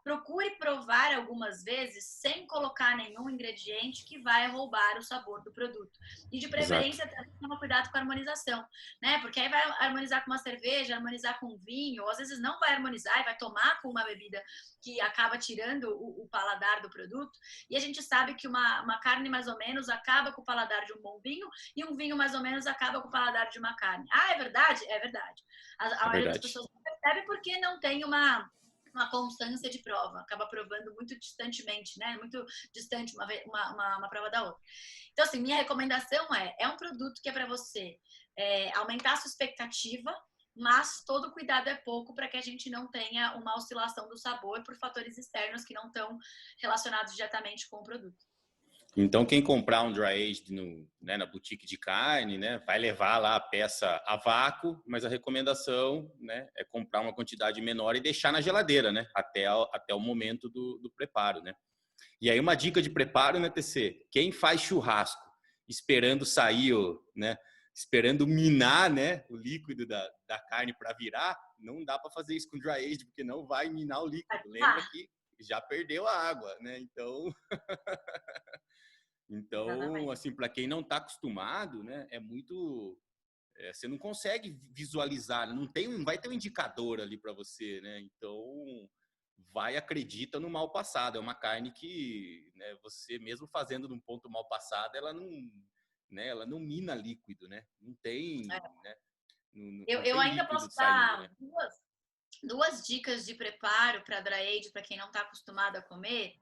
procure provar algumas vezes sem colocar nenhum ingrediente que vai roubar o sabor do produto. E de preferência, toma cuidado com a harmonização, né? Porque aí vai harmonizar com uma cerveja, harmonizar com um vinho, ou às vezes não vai harmonizar e vai tomar com uma bebida que acaba tirando o paladar do produto. E a gente sabe que uma carne mais ou menos acaba com o paladar de um bom vinho e um vinho mais ou menos acaba com o paladar de uma carne. Ah, é verdade? É verdade. A maioria das pessoas não percebe porque não tem uma uma constância de prova, acaba provando muito distantemente, né? Muito distante uma prova da outra. Então, assim, minha recomendação é um produto que é para você aumentar a sua expectativa, mas todo cuidado é pouco para que a gente não tenha uma oscilação do sabor por fatores externos que não estão relacionados diretamente com o produto. Então, quem comprar um dry aged na boutique de carne, né, vai levar lá a peça a vácuo, mas a recomendação, né, é comprar uma quantidade menor e deixar na geladeira, né, até o momento do preparo, né. E aí uma dica de preparo, né, TC? Quem faz churrasco esperando sair, né, esperando minar, né, o líquido da carne para virar, não dá para fazer isso com dry aged, porque não vai minar o líquido. Lembra que já perdeu a água, né? Então, assim, para quem não está acostumado, né, você não consegue visualizar, não vai ter um indicador ali para você, né? Então, acredita no mal passado. É uma carne que, né, você mesmo fazendo num ponto mal passado, ela não mina líquido, né? Não tem, né? Não Eu tem ainda líquido posso saindo, dar né? duas dicas de preparo para dry age para quem não está acostumado a comer.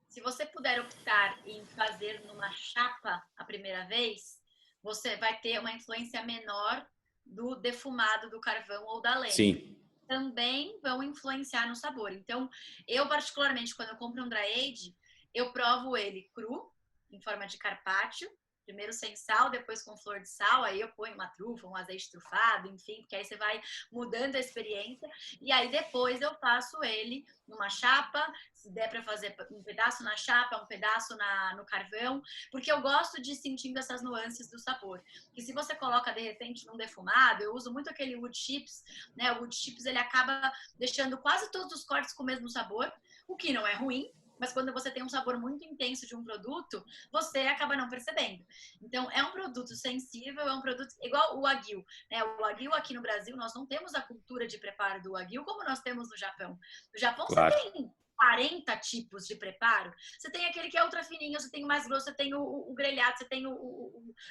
Se você puder optar em fazer numa chapa a primeira vez, você vai ter uma influência menor do defumado do carvão ou da lenha. Sim. Também vão influenciar no sabor. Então, eu particularmente, quando eu compro um dry age, eu provo ele cru, em forma de carpaccio, primeiro sem sal, depois com flor de sal, aí eu ponho uma trufa, um azeite trufado, enfim, porque aí você vai mudando a experiência, e aí depois eu faço ele numa chapa, se der para fazer um pedaço na chapa, um pedaço no carvão, porque eu gosto de ir sentindo essas nuances do sabor. E se você coloca de repente num defumado, eu uso muito aquele wood chips, né? O wood chips ele acaba deixando quase todos os cortes com o mesmo sabor, o que não é ruim, mas quando você tem um sabor muito intenso de um produto, você acaba não percebendo. Então, é um produto sensível, é um produto igual o Wagyu, né? O Wagyu aqui no Brasil, nós não temos a cultura de preparo do Wagyu como nós temos no Japão. No Japão, Claro. você tem 40 tipos de preparo. Você tem aquele que é ultra fininho, você tem o mais grosso, você tem o grelhado, você tem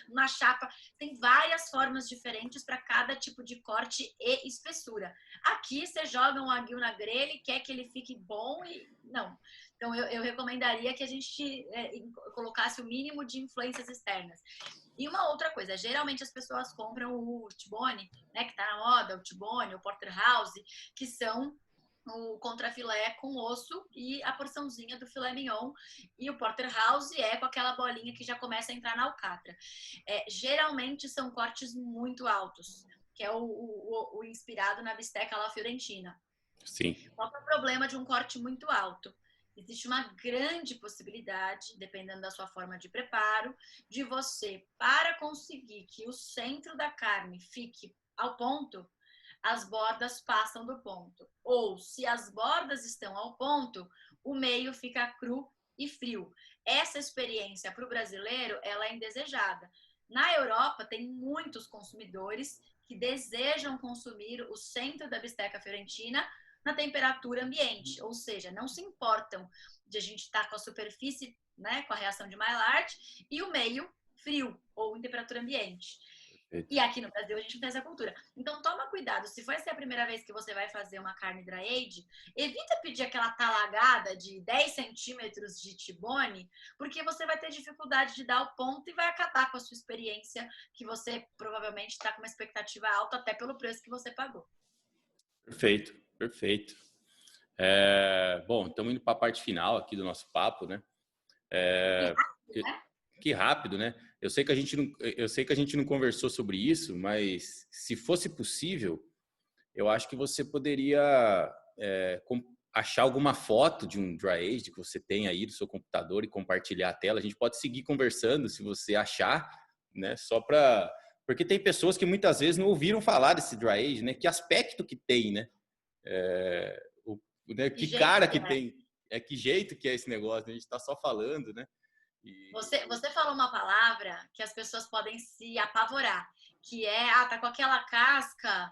na chapa. Tem várias formas diferentes para cada tipo de corte e espessura. Aqui, você joga um Wagyu na grelha e quer que ele fique bom e... Não. Então, eu recomendaria que a gente colocasse o mínimo de influências externas. E uma outra coisa, geralmente as pessoas compram o T-bone, né, que está na moda, o T-bone, o porterhouse, que são o contrafilé com osso e a porçãozinha do filé mignon. E o porterhouse é com aquela bolinha que já começa a entrar na alcatra. Geralmente são cortes muito altos, que é o inspirado na bisteca alla fiorentina. Sim. Qual é o problema de um corte muito alto? Existe uma grande possibilidade, dependendo da sua forma de preparo, de você, para conseguir que o centro da carne fique ao ponto, as bordas passam do ponto. Ou, se as bordas estão ao ponto, o meio fica cru e frio. Essa experiência para o brasileiro, ela é indesejada. Na Europa, tem muitos consumidores que desejam consumir o centro da bisteca fiorentina na temperatura ambiente, ou seja, não se importam de a gente estar com a superfície, né, com a reação de Maillard, e o meio frio ou em temperatura ambiente. E aqui no Brasil a gente não tem essa cultura. Então toma cuidado, se for essa a primeira vez que você vai fazer uma carne dry age, evita pedir aquela talagada de 10 centímetros de T-bone, porque você vai ter dificuldade de dar o ponto e vai acabar com a sua experiência, que você provavelmente está com uma expectativa alta até pelo preço que você pagou. Perfeito, perfeito. Bom, estamos indo para a parte final aqui do nosso papo, né? Que rápido, né? Eu sei que a gente não conversou sobre isso, mas se fosse possível, eu acho que você poderia achar alguma foto de um dry age que você tem aí do seu computador e compartilhar a tela. A gente pode seguir conversando se você achar, né? Porque tem pessoas que muitas vezes não ouviram falar desse dry age, né? Que aspecto que tem, né? Que cara que tem, que jeito que é esse negócio, né? A gente está só falando, né? Você falou uma palavra que as pessoas podem se apavorar, que tá com aquela casca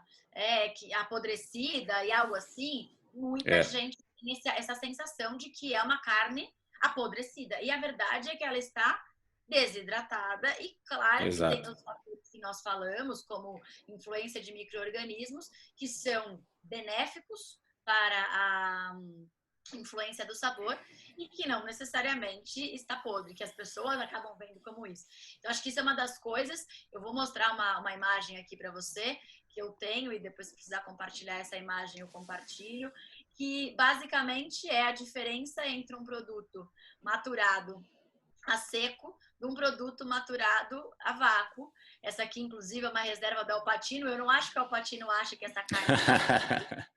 que apodrecida e algo assim. Muita gente tem essa sensação de que é uma carne apodrecida. E a verdade é que ela está desidratada e claro que tem os fatores que nós falamos, como influência de micro-organismos, que são benéficos para a influência do sabor e que não necessariamente está podre, que as pessoas acabam vendo como isso. Então, acho que isso é uma das coisas. Eu vou mostrar uma imagem aqui para você, que eu tenho, e depois se precisar compartilhar essa imagem, eu compartilho, que basicamente é a diferença entre um produto maturado a seco de um produto maturado a vácuo. Essa aqui, inclusive, é uma reserva da Alpatino. Eu não acho que o Alpatino acha que essa carne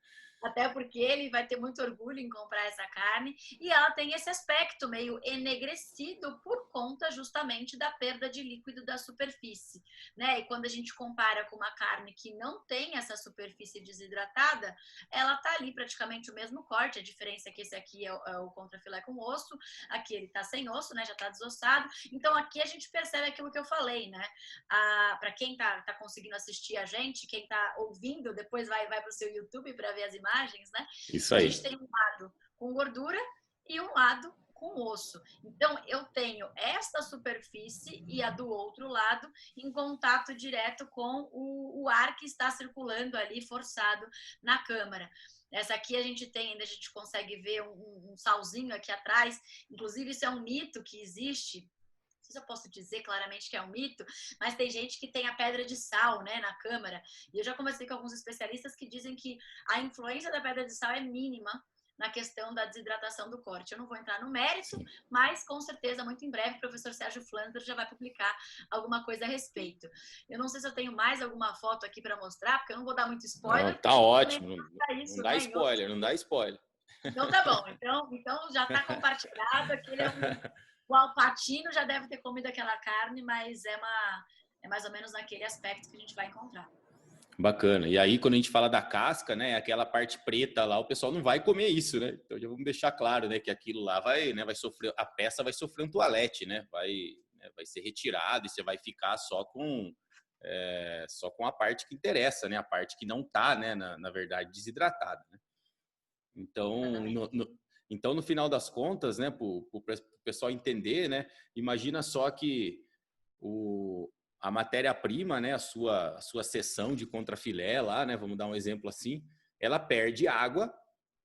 até porque ele vai ter muito orgulho em comprar essa carne, e ela tem esse aspecto meio enegrecido por conta justamente da perda de líquido da superfície, né? E quando a gente compara com uma carne que não tem essa superfície desidratada, ela tá ali praticamente o mesmo corte, a diferença é que esse aqui é o contrafilé com osso, aqui ele tá sem osso, né? Já tá desossado. Então aqui a gente percebe aquilo que eu falei, né? Para quem tá conseguindo assistir a gente, quem tá ouvindo, depois vai pro seu YouTube para ver as imagens, né? Isso A aí. gente tem um lado com gordura e um lado com osso. Então, eu tenho esta superfície e a do outro lado em contato direto com o ar que está circulando ali, forçado na câmara. Essa aqui a gente tem, ainda a gente consegue ver um salzinho aqui atrás. Inclusive, isso é um mito que existe. Não sei se eu posso dizer claramente que é um mito, mas tem gente que tem a pedra de sal, né, na câmara. E eu já conversei com alguns especialistas que dizem que a influência da pedra de sal é mínima na questão da desidratação do corte. Eu não vou entrar no mérito, sim, mas com certeza, muito em breve, o professor Sérgio Flanders já vai publicar alguma coisa a respeito. Eu não sei se eu tenho mais alguma foto aqui para mostrar, porque eu não vou dar muito spoiler. Não, tá ótimo. Não dá né, spoiler, não dá spoiler. Então tá bom. Então já está compartilhado. Aquele é o Alpatino já deve ter comido aquela carne, mas é mais ou menos naquele aspecto que a gente vai encontrar. Bacana. E aí, quando a gente fala da casca, né, aquela parte preta lá, o pessoal não vai comer isso, né? Então já vamos deixar claro, né, que aquilo lá vai sofrer, a peça vai sofrer um toalete, né? Vai ser retirado e você vai ficar só com a parte que interessa, né? A parte que não tá, né, na verdade, desidratada, né? Então, no final das contas, né, para o pessoal entender, né, imagina só que a matéria-prima, né, a sua seção de contrafilé lá, né, vamos dar um exemplo assim, ela perde água,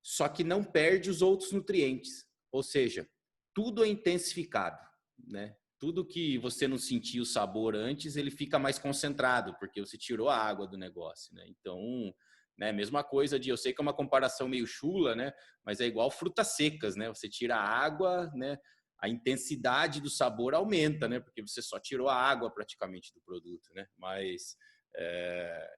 só que não perde os outros nutrientes. Ou seja, tudo é intensificado, né? Tudo que você não sentia o sabor antes, ele fica mais concentrado, porque você tirou a água do negócio, né? Então, né, mesma coisa eu sei que é uma comparação meio chula, né, mas é igual frutas secas, né? Você tira a água, né, a intensidade do sabor aumenta, né? Porque você só tirou a água praticamente do produto, né? Mas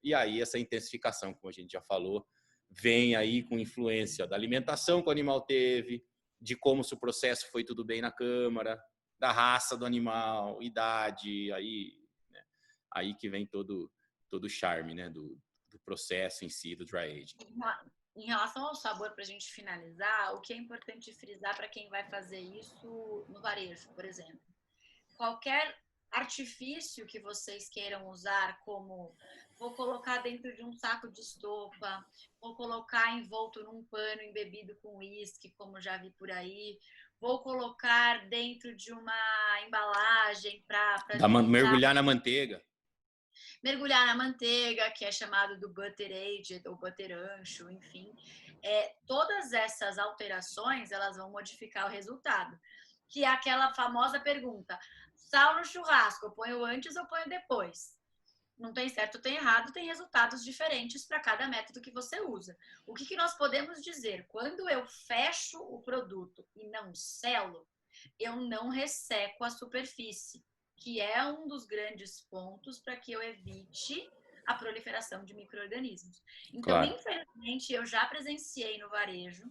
e aí essa intensificação, como a gente já falou, vem aí com influência da alimentação que o animal teve, de como se o processo foi tudo bem na câmara, da raça do animal, idade, né? Aí que vem todo o charme, né? Do processo em si, do dry aging. Em relação ao sabor, para a gente finalizar, o que é importante frisar para quem vai fazer isso no varejo, por exemplo. Qualquer artifício que vocês queiram usar, como vou colocar dentro de um saco de estopa, vou colocar envolto num pano embebido com uísque, como já vi por aí, vou colocar dentro de uma embalagem para mergulhar na manteiga. Mergulhar na manteiga, que é chamado do butter aged ou butter ancho, enfim. Todas essas alterações, elas vão modificar o resultado. Que é aquela famosa pergunta, sal no churrasco, eu ponho antes ou ponho depois? Não tem certo, tem errado, tem resultados diferentes para cada método que você usa. O que nós podemos dizer? Quando eu fecho o produto e não selo, eu não resseco a superfície, que é um dos grandes pontos para que eu evite a proliferação de micro-organismos. Então, claro, infelizmente, eu já presenciei no varejo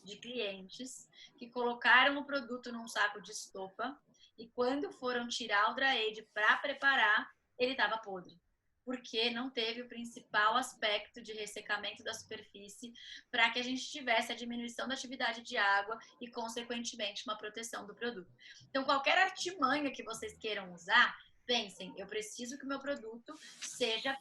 de clientes que colocaram o produto num saco de estopa e quando foram tirar o dry age para preparar, ele estava podre, porque não teve o principal aspecto de ressecamento da superfície para que a gente tivesse a diminuição da atividade de água e, consequentemente, uma proteção do produto. Então, qualquer artimanha que vocês queiram usar, pensem, eu preciso que o meu produto seja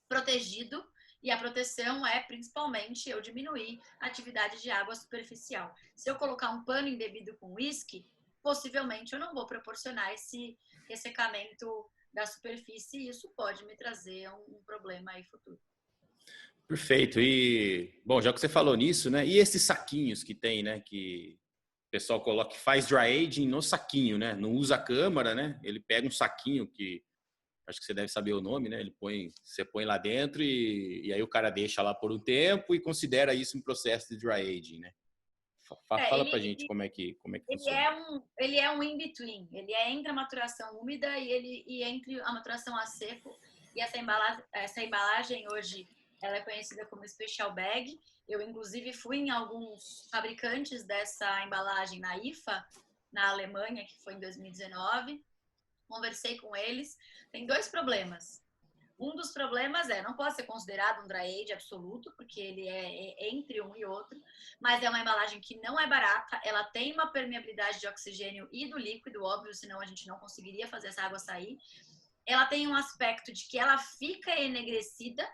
protegido, e a proteção é, principalmente, eu diminuir a atividade de água superficial. Se eu colocar um pano embebido com uísque, possivelmente eu não vou proporcionar esse ressecamento da superfície e isso pode me trazer um problema aí futuro. Perfeito. E, bom, já que você falou nisso, né? E esses saquinhos que tem, né? Que o pessoal coloca, faz dry aging no saquinho, né? Não usa a câmara, né? Ele pega um saquinho que, acho que você deve saber o nome, né? Você põe lá dentro e aí o cara deixa lá por um tempo e considera isso um processo de dry aging, né? Fala pra gente como é que funciona. Ele é um in-between. Ele é entre a maturação úmida e entre a maturação a seco. E essa embalagem hoje ela é conhecida como Special Bag. Eu, inclusive, fui em alguns fabricantes dessa embalagem na IFA, na Alemanha, que foi em 2019. Conversei com eles. Tem dois problemas. Um dos problemas não pode ser considerado um dry age absoluto, porque ele é entre um e outro, mas é uma embalagem que não é barata, ela tem uma permeabilidade de oxigênio e do líquido, óbvio, senão a gente não conseguiria fazer essa água sair. Ela tem um aspecto de que ela fica enegrecida,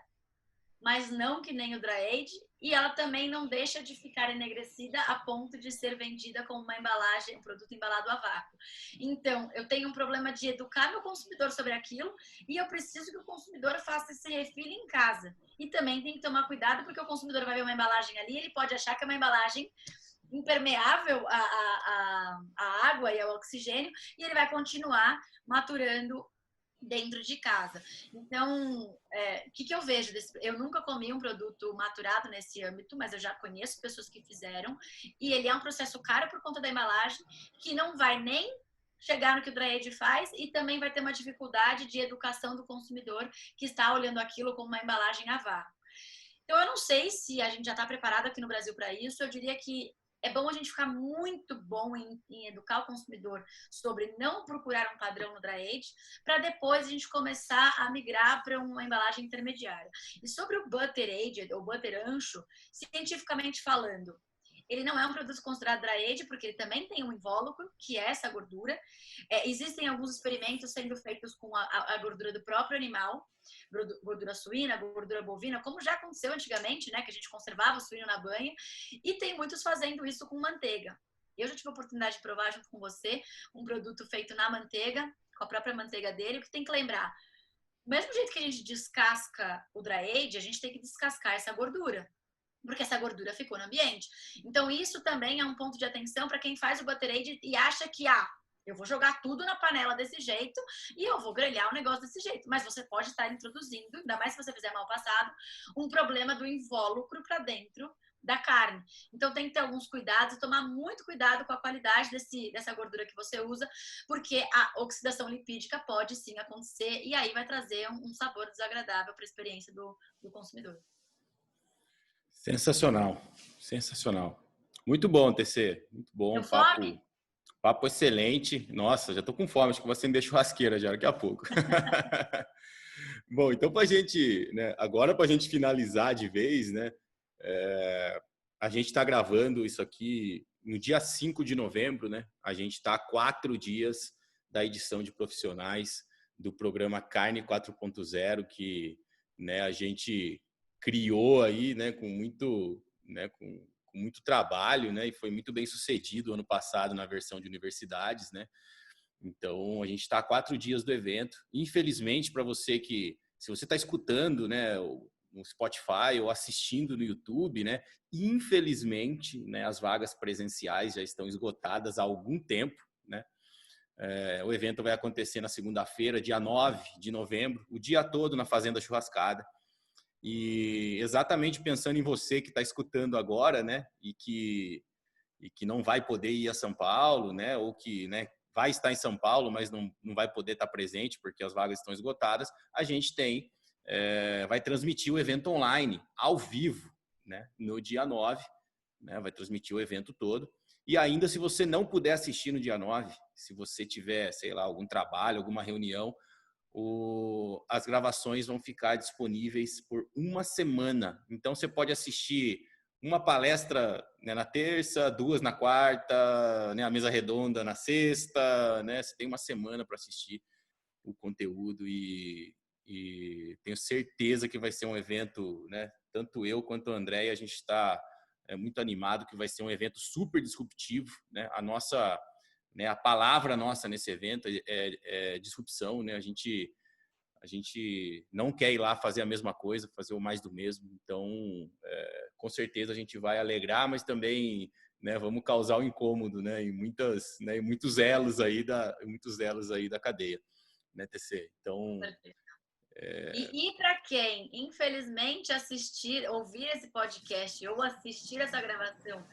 mas não que nem o dry age, e ela também não deixa de ficar enegrecida a ponto de ser vendida como uma embalagem, um produto embalado a vácuo. Então, eu tenho um problema de educar meu consumidor sobre aquilo e eu preciso que o consumidor faça esse refil em casa. E também tem que tomar cuidado porque o consumidor vai ver uma embalagem ali, ele pode achar que é uma embalagem impermeável à água e ao oxigênio e ele vai continuar maturando dentro de casa. Então, o que eu vejo? Eu nunca comi um produto maturado nesse âmbito, mas eu já conheço pessoas que fizeram, e ele é um processo caro por conta da embalagem, que não vai nem chegar no que o dry age faz e também vai ter uma dificuldade de educação do consumidor que está olhando aquilo como uma embalagem a vácuo. Então, eu não sei se a gente já está preparado aqui no Brasil para isso. Eu diria que é bom a gente ficar muito bom em educar o consumidor sobre não procurar um padrão no dry age, para depois a gente começar a migrar para uma embalagem intermediária. E sobre o butter aged ou butter ancho, cientificamente falando, ele não é um produto considerado dry age, porque ele também tem um invólucro, que é essa gordura. Existem alguns experimentos sendo feitos com a gordura do próprio animal, gordura suína, gordura bovina, como já aconteceu antigamente, né, que a gente conservava o suíno na banha, e tem muitos fazendo isso com manteiga. Eu já tive a oportunidade de provar junto com você um produto feito na manteiga, com a própria manteiga dele. O que tem que lembrar? Do mesmo jeito que a gente descasca o dry age, a gente tem que descascar essa gordura, porque essa gordura ficou no ambiente. Então, isso também é um ponto de atenção para quem faz o butter age e acha que, eu vou jogar tudo na panela desse jeito e eu vou grelhar o negócio desse jeito. Mas você pode estar introduzindo, ainda mais se você fizer mal passado, um problema do invólucro para dentro da carne. Então, tem que ter alguns cuidados, tomar muito cuidado com a qualidade dessa gordura que você usa, porque a oxidação lipídica pode sim acontecer e aí vai trazer um sabor desagradável para a experiência do consumidor. Sensacional, sensacional. Muito bom, TC. Muito bom, papo excelente. Nossa, já tô com fome, acho que vou acender churrasqueira já daqui a pouco. Bom, então agora para a gente finalizar de vez, né? A gente está gravando isso aqui no dia 5 de novembro, né? A gente está a 4 dias da edição de profissionais do programa Carne 4.0, que, né, a gente criou aí, né, com muito trabalho, né, e foi muito bem sucedido ano passado na versão de universidades, né. Então a gente está a 4 dias do evento. Infelizmente, para você se você está escutando, né, no Spotify ou assistindo no YouTube, né, infelizmente, né, as vagas presenciais já estão esgotadas há algum tempo, né. O evento vai acontecer na segunda-feira, dia 9 de novembro, o dia todo na Fazenda Churrascada. E exatamente pensando em você que está escutando agora, né, e que não vai poder ir a São Paulo, né, ou que, né, vai estar em São Paulo, mas não vai poder estar presente porque as vagas estão esgotadas, a gente vai transmitir o evento online, ao vivo, né, no dia 9, né, vai transmitir o evento todo. E ainda, se você não puder assistir no dia 9, se você tiver, sei lá, algum trabalho, alguma reunião, as gravações vão ficar disponíveis por uma semana. Então, você pode assistir uma palestra, né, na terça, 2 na quarta, né, a mesa redonda na sexta, né? Você tem uma semana para assistir o conteúdo e tenho certeza que vai ser um evento, né? Tanto eu quanto a Andréia, a gente está muito animado que vai ser um evento super disruptivo, né? A palavra nossa nesse evento é disrupção, né? A gente não quer ir lá fazer a mesma coisa, fazer o mais do mesmo. Então, com certeza a gente vai alegrar, mas também, né, vamos causar um incômodo, né, em muitos elos aí da cadeia, né, TC? Então, E para quem, infelizmente, ouvir esse podcast ou assistir essa gravação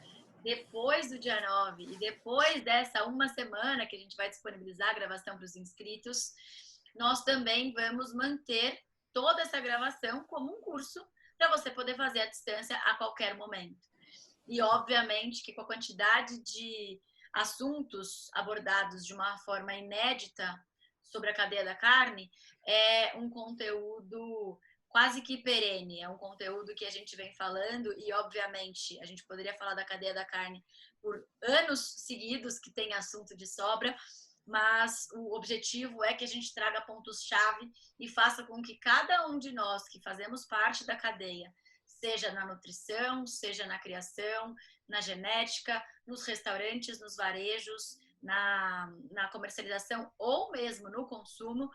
depois do dia 9 e depois dessa uma semana que a gente vai disponibilizar a gravação para os inscritos, nós também vamos manter toda essa gravação como um curso para você poder fazer à distância a qualquer momento. E, obviamente, que com a quantidade de assuntos abordados de uma forma inédita sobre a cadeia da carne, é um conteúdo quase que perene, é um conteúdo que a gente vem falando e, obviamente, a gente poderia falar da cadeia da carne por anos seguidos, que tem assunto de sobra, mas o objetivo é que a gente traga pontos-chave e faça com que cada um de nós que fazemos parte da cadeia, seja na nutrição, seja na criação, na genética, nos restaurantes, nos varejos, na comercialização ou mesmo no consumo,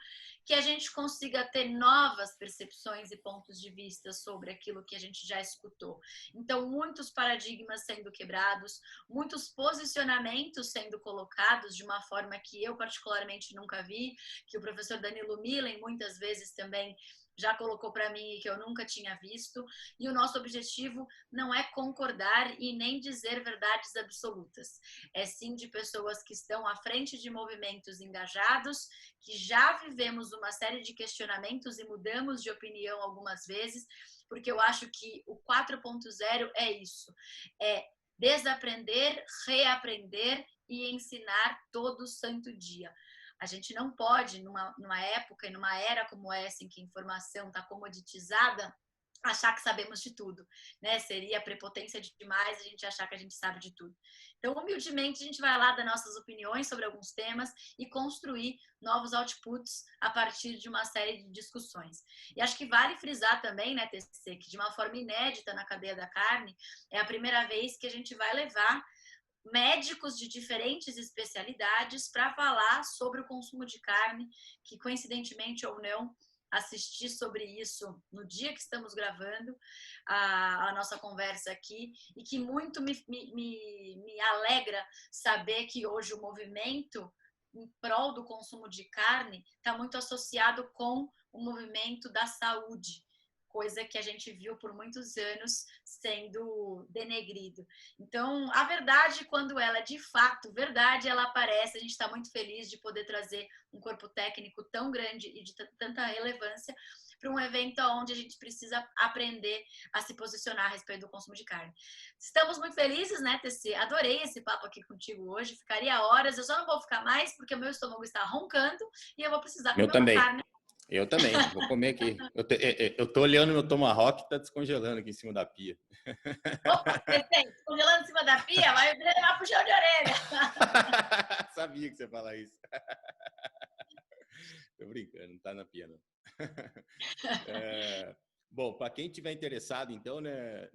que a gente consiga ter novas percepções e pontos de vista sobre aquilo que a gente já escutou. Então, muitos paradigmas sendo quebrados, muitos posicionamentos sendo colocados de uma forma que eu particularmente nunca vi, que o professor Danilo Milen muitas vezes também já colocou para mim e que eu nunca tinha visto. E o nosso objetivo não é concordar e nem dizer verdades absolutas. É sim de pessoas que estão à frente de movimentos engajados, que já vivemos uma série de questionamentos e mudamos de opinião algumas vezes, porque eu acho que o 4.0 é isso. É desaprender, reaprender e ensinar todo santo dia. A gente não pode, numa época e numa era como essa, em que a informação está comoditizada, achar que sabemos de tudo, né? Seria prepotência demais a gente achar que a gente sabe de tudo. Então, humildemente, a gente vai lá dar nossas opiniões sobre alguns temas e construir novos outputs a partir de uma série de discussões. E acho que vale frisar também, né, TC, que de uma forma inédita na cadeia da carne, é a primeira vez que a gente vai levar médicos de diferentes especialidades para falar sobre o consumo de carne, que coincidentemente ou não, assisti sobre isso no dia que estamos gravando a nossa conversa aqui, e que muito me alegra saber que hoje o movimento em prol do consumo de carne está muito associado com o movimento da saúde, coisa que a gente viu por muitos anos sendo denegrido. Então, a verdade, quando ela é de fato verdade, ela aparece. A gente está muito feliz de poder trazer um corpo técnico tão grande e de tanta relevância para um evento onde a gente precisa aprender a se posicionar a respeito do consumo de carne. Estamos muito felizes, né, TC? Adorei esse papo aqui contigo hoje. Ficaria horas. Eu só não vou ficar mais porque o meu estômago está roncando e eu vou precisar comer uma carne. Eu também, vou comer aqui. Eu tô olhando meu tomahawk, tá descongelando aqui em cima da pia. Opa, descongelando em cima da pia, vai levar puxão de orelha. Sabia que você ia falar isso. Tô brincando, não tá na pia, não. Bom, para quem tiver interessado, então, né,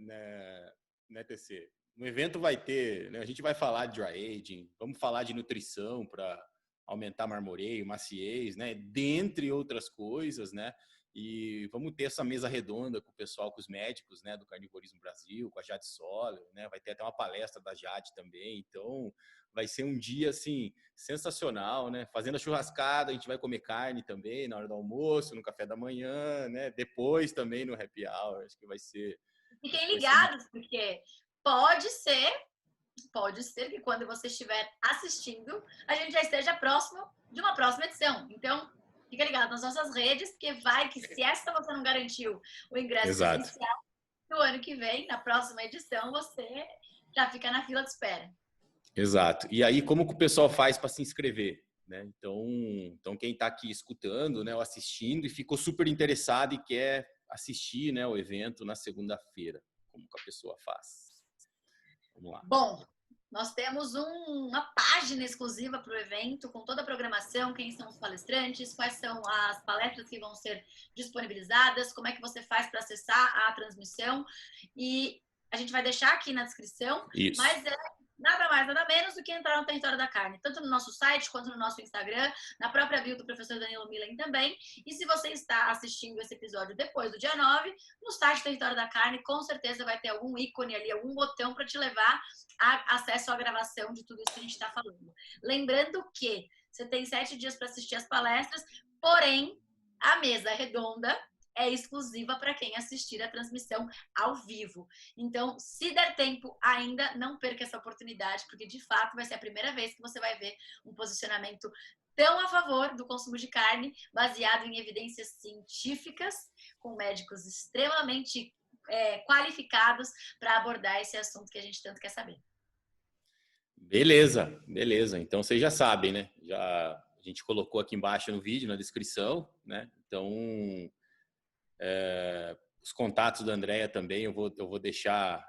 TC, no evento vai ter, né, a gente vai falar de dry aging, vamos falar de nutrição para aumentar marmoreio, maciez, né, dentre outras coisas, né, e vamos ter essa mesa redonda com o pessoal, com os médicos, né, do Carnivorismo Brasil, com a Jade Soller, né, vai ter até uma palestra da Jade também, então vai ser um dia, assim, sensacional, né, fazendo a churrascada, a gente vai comer carne também na hora do almoço, no café da manhã, né, depois também no happy hour, acho que vai ser... Fiquem ligados, porque pode ser que quando você estiver assistindo, a gente já esteja próximo de uma próxima edição. Então, fica ligado nas nossas redes, porque vai que se essa você não garantiu o ingresso presencial, no ano que vem, na próxima edição, você já fica na fila de espera. Exato. E aí, como que o pessoal faz para se inscrever? Né? Então, quem está aqui escutando, né, ou assistindo e ficou super interessado e quer assistir, né, o evento na segunda-feira, como que a pessoa faz? Vamos lá. Bom, nós temos uma página exclusiva para o evento, com toda a programação, quem são os palestrantes, quais são as palestras que vão ser disponibilizadas, como é que você faz para acessar a transmissão. E a gente vai deixar aqui na descrição, Isso. mas é nada mais, nada menos do que entrar no Território da Carne, tanto no nosso site quanto no nosso Instagram, na própria bio do professor Danilo Milen também. E se você está assistindo esse episódio depois do dia 9, no site do Território da Carne, com certeza vai ter algum ícone ali, algum botão para te levar a acesso à gravação de tudo isso que a gente está falando. Lembrando que você tem 7 dias para assistir as palestras, porém, a mesa redonda é exclusiva para quem assistir a transmissão ao vivo. Então, se der tempo ainda, não perca essa oportunidade, porque de fato vai ser a primeira vez que você vai ver um posicionamento tão a favor do consumo de carne, baseado em evidências científicas, com médicos extremamente qualificados para abordar esse assunto que a gente tanto quer saber. Beleza, beleza. Então, vocês já sabem, né? A gente colocou aqui embaixo no vídeo, na descrição, né? Então, os contatos da Andréia também eu vou deixar,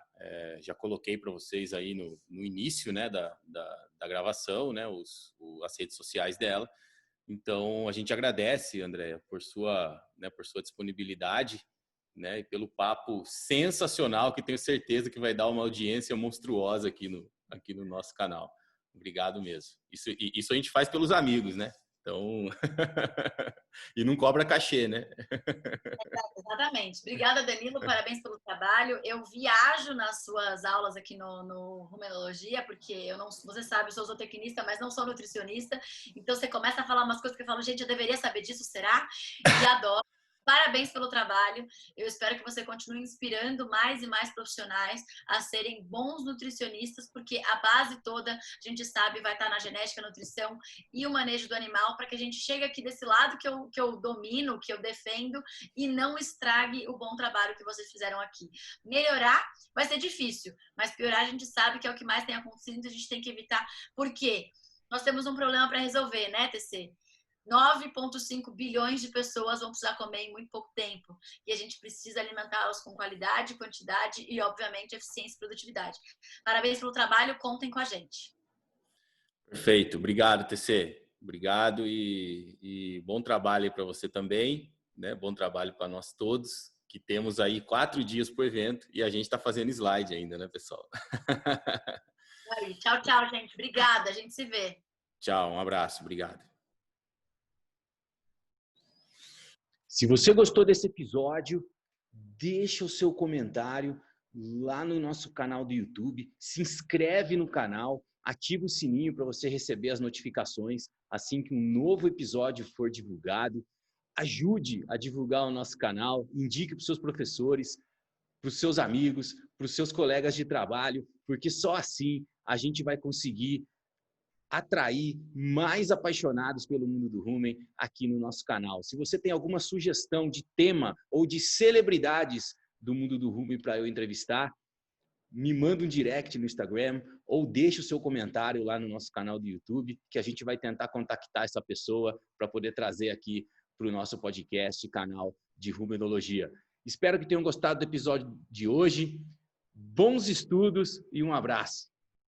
já coloquei para vocês aí no início, né, da gravação, né, as redes sociais dela. Então, a gente agradece, Andréia, por sua disponibilidade, né, e pelo papo sensacional, que tenho certeza que vai dar uma audiência monstruosa aqui no nosso canal. Obrigado mesmo. Isso a gente faz pelos amigos, né? Então, e não cobra cachê, né? Exatamente. Obrigada, Danilo. Parabéns pelo trabalho. Eu viajo nas suas aulas aqui no Rumenologia, porque você sabe, eu sou zootecnista, mas não sou nutricionista. Então, você começa a falar umas coisas que eu falo, gente, eu deveria saber disso, será? E adoro. Parabéns pelo trabalho. Eu espero que você continue inspirando mais e mais profissionais a serem bons nutricionistas, porque a base toda, a gente sabe, vai estar na genética, nutrição e o manejo do animal, para que a gente chegue aqui desse lado que eu domino, que eu defendo, e não estrague o bom trabalho que vocês fizeram aqui. Melhorar vai ser difícil, mas piorar a gente sabe que é o que mais tem acontecido, a gente tem que evitar, porque nós temos um problema para resolver, né, TC? 9,5 bilhões de pessoas vão precisar comer em muito pouco tempo. E a gente precisa alimentá-los com qualidade, quantidade e, obviamente, eficiência e produtividade. Parabéns pelo trabalho, contem com a gente. Perfeito. Obrigado, TC. Obrigado e bom trabalho para você também, né? Bom trabalho para nós todos, que temos aí 4 dias para o evento e a gente está fazendo slide ainda, né, pessoal? Aí, tchau, tchau, gente. Obrigada. A gente se vê. Tchau, um abraço. Obrigado. Se você gostou desse episódio, deixa o seu comentário lá no nosso canal do YouTube, se inscreve no canal, ativa o sininho para você receber as notificações assim que um novo episódio for divulgado. Ajude a divulgar o nosso canal, indique para os seus professores, para os seus amigos, para os seus colegas de trabalho, porque só assim a gente vai conseguir atrair mais apaixonados pelo mundo do rumen aqui no nosso canal. Se você tem alguma sugestão de tema ou de celebridades do mundo do rumen para eu entrevistar, me manda um direct no Instagram ou deixe o seu comentário lá no nosso canal do YouTube, que a gente vai tentar contactar essa pessoa para poder trazer aqui para o nosso podcast, canal de Rumenologia. Espero que tenham gostado do episódio de hoje. Bons estudos e um abraço.